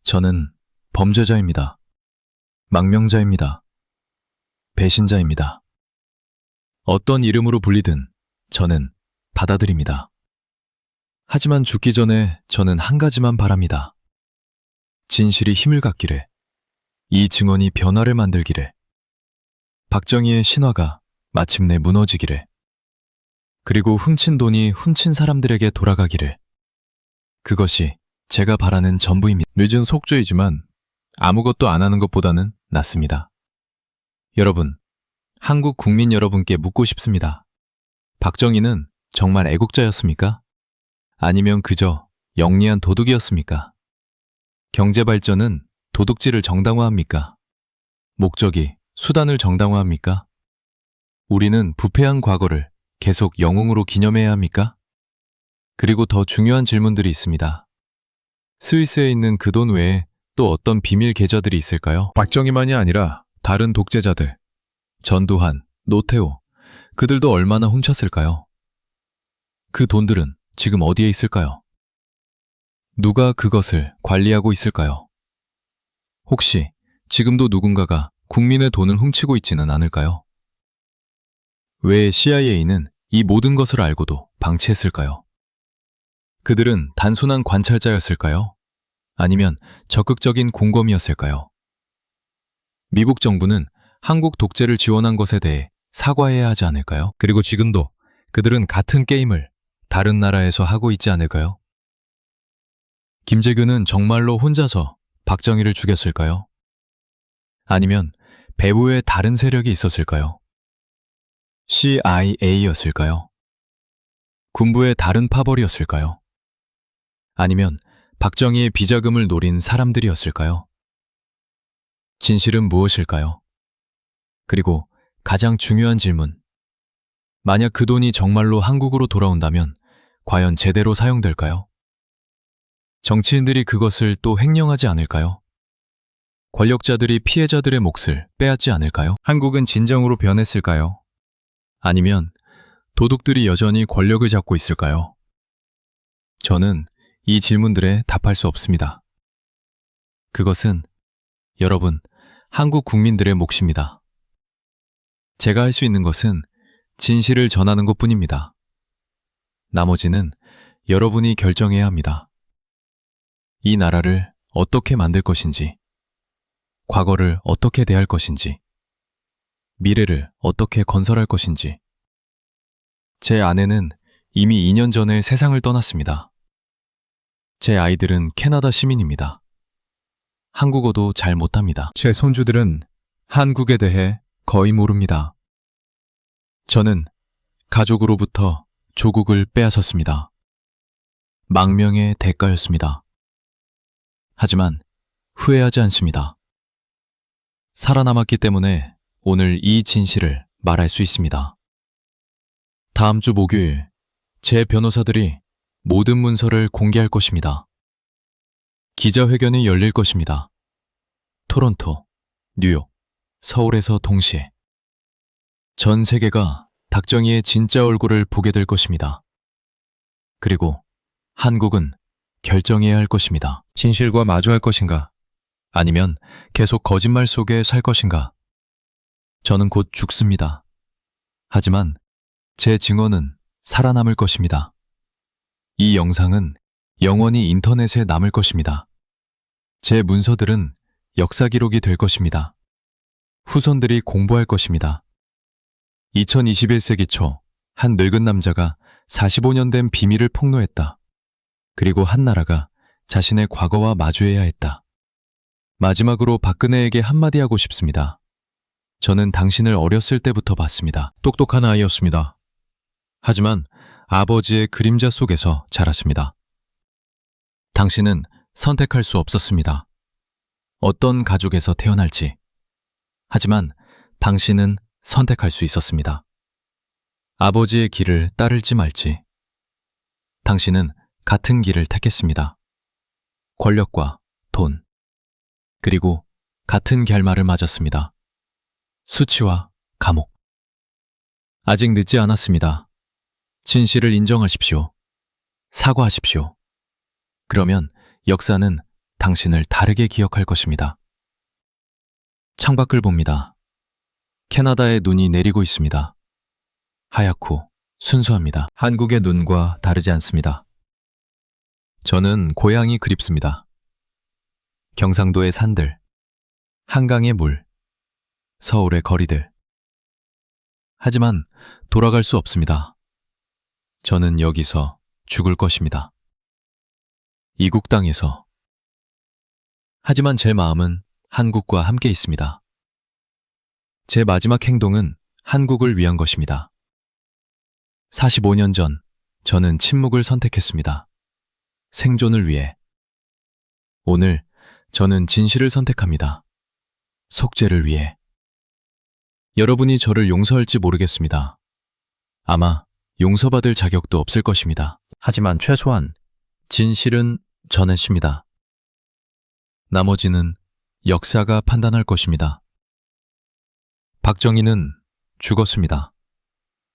저는 범죄자입니다. 망명자입니다. 배신자입니다. 어떤 이름으로 불리든 저는 받아들입니다. 하지만 죽기 전에 저는 한 가지만 바랍니다. 진실이 힘을 갖기를, 이 증언이 변화를 만들기를, 박정희의 신화가 마침내 무너지기를, 그리고 훔친 돈이 훔친 사람들에게 돌아가기를. 그것이 제가 바라는 전부입니다. 늦은 속죄이지만 아무것도 안 하는 것보다는 낫습니다. 여러분, 한국 국민 여러분께 묻고 싶습니다. 박정희는 정말 애국자였습니까? 아니면 그저 영리한 도둑이었습니까? 경제 발전은 도둑질을 정당화합니까? 목적이 수단을 정당화합니까? 우리는 부패한 과거를 계속 영웅으로 기념해야 합니까? 그리고 더 중요한 질문들이 있습니다. 스위스에 있는 그 돈 외에 또 어떤 비밀 계좌들이 있을까요? 박정희만이 아니라 다른 독재자들, 전두환, 노태우, 그들도 얼마나 훔쳤을까요? 그 돈들은 지금 어디에 있을까요? 누가 그것을 관리하고 있을까요? 혹시 지금도 누군가가 국민의 돈을 훔치고 있지는 않을까요? 왜 CIA는 이 모든 것을 알고도 방치했을까요? 그들은 단순한 관찰자였을까요? 아니면 적극적인 공범이었을까요? 미국 정부는 한국 독재를 지원한 것에 대해 사과해야 하지 않을까요? 그리고 지금도 그들은 같은 게임을 다른 나라에서 하고 있지 않을까요? 김재규는 정말로 혼자서 박정희를 죽였을까요? 아니면 배후에 다른 세력이 있었을까요? CIA였을까요? 군부의 다른 파벌이었을까요? 아니면 박정희의 비자금을 노린 사람들이었을까요? 진실은 무엇일까요? 그리고 가장 중요한 질문. 만약 그 돈이 정말로 한국으로 돌아온다면 과연 제대로 사용될까요? 정치인들이 그것을 또 횡령하지 않을까요? 권력자들이 피해자들의 몫을 빼앗지 않을까요? 한국은 진정으로 변했을까요? 아니면 도둑들이 여전히 권력을 잡고 있을까요? 저는 이 질문들에 답할 수 없습니다. 그것은 여러분, 한국 국민들의 몫입니다. 제가 할 수 있는 것은 진실을 전하는 것뿐입니다. 나머지는 여러분이 결정해야 합니다. 이 나라를 어떻게 만들 것인지, 과거를 어떻게 대할 것인지, 미래를 어떻게 건설할 것인지. 제 아내는 이미 2년 전에 세상을 떠났습니다. 제 아이들은 캐나다 시민입니다. 한국어도 잘 못합니다. 제 손주들은 한국에 대해 거의 모릅니다. 저는 가족으로부터 조국을 빼앗았습니다. 망명의 대가였습니다. 하지만 후회하지 않습니다. 살아남았기 때문에 오늘 이 진실을 말할 수 있습니다. 다음 주 목요일, 제 변호사들이 모든 문서를 공개할 것입니다. 기자회견이 열릴 것입니다. 토론토, 뉴욕, 서울에서 동시에. 전 세계가 닥정이의 진짜 얼굴을 보게 될 것입니다. 그리고 한국은 결정해야 할 것입니다. 진실과 마주할 것인가? 아니면 계속 거짓말 속에 살 것인가? 저는 곧 죽습니다. 하지만 제 증언은 살아남을 것입니다. 이 영상은 영원히 인터넷에 남을 것입니다. 제 문서들은 역사 기록이 될 것입니다. 후손들이 공부할 것입니다. 2021세기 초 한 늙은 남자가 45년 된 비밀을 폭로했다. 그리고 한 나라가 자신의 과거와 마주해야 했다. 마지막으로 박근혜에게 한마디 하고 싶습니다. 저는 당신을 어렸을 때부터 봤습니다. 똑똑한 아이였습니다. 하지만 아버지의 그림자 속에서 자랐습니다. 당신은 선택할 수 없었습니다. 어떤 가족에서 태어날지. 하지만 당신은 선택할 수 있었습니다. 아버지의 길을 따를지 말지. 당신은 같은 길을 택했습니다. 권력과 돈, 그리고 같은 결말을 맞았습니다. 수치와 감옥. 아직 늦지 않았습니다. 진실을 인정하십시오. 사과하십시오. 그러면 역사는 당신을 다르게 기억할 것입니다. 창밖을 봅니다. 캐나다의 눈이 내리고 있습니다. 하얗고 순수합니다. 한국의 눈과 다르지 않습니다. 저는 고향이 그립습니다. 경상도의 산들, 한강의 물, 서울의 거리들. 하지만 돌아갈 수 없습니다. 저는 여기서 죽을 것입니다. 이국 땅에서. 하지만 제 마음은 한국과 함께 있습니다. 제 마지막 행동은 한국을 위한 것입니다. 45년 전 저는 침묵을 선택했습니다. 생존을 위해. 오늘 저는 진실을 선택합니다. 속죄를 위해. 여러분이 저를 용서할지 모르겠습니다. 아마 용서받을 자격도 없을 것입니다. 하지만 최소한 진실은 전해집니다. 나머지는 역사가 판단할 것입니다. 박정희는 죽었습니다.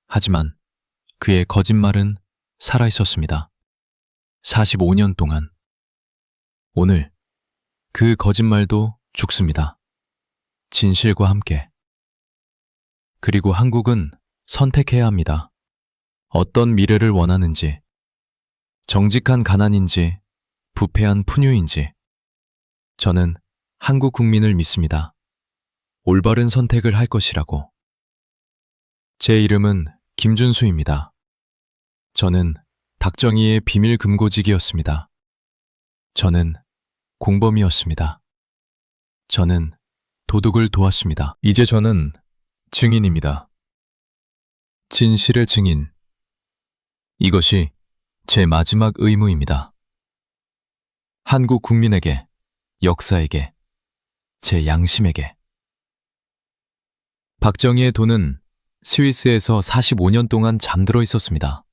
하지만 그의 거짓말은 살아있었습니다. 45년 동안. 오늘 그 거짓말도 죽습니다. 진실과 함께. 그리고 한국은 선택해야 합니다. 어떤 미래를 원하는지, 정직한 가난인지, 부패한 푸뉴인지. 저는 한국 국민을 믿습니다. 올바른 선택을 할 것이라고. 제 이름은 김준수입니다. 저는 닥정이의 비밀 금고지기였습니다. 저는 공범이었습니다. 저는 도둑을 도왔습니다. 이제 저는 증인입니다. 진실의 증인. 이것이 제 마지막 의무입니다. 한국 국민에게, 역사에게, 제 양심에게. 박정희의 돈은 스위스에서 45년 동안 잠들어 있었습니다.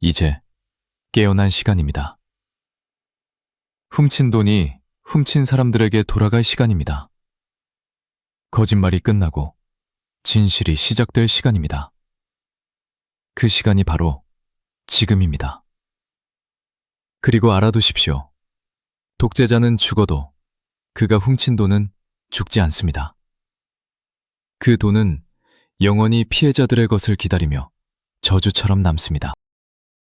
이제 깨어난 시간입니다. 훔친 돈이 훔친 사람들에게 돌아갈 시간입니다. 거짓말이 끝나고 진실이 시작될 시간입니다. 그 시간이 바로 지금입니다. 그리고 알아두십시오. 독재자는 죽어도 그가 훔친 돈은 죽지 않습니다. 그 돈은 영원히 피해자들의 것을 기다리며 저주처럼 남습니다.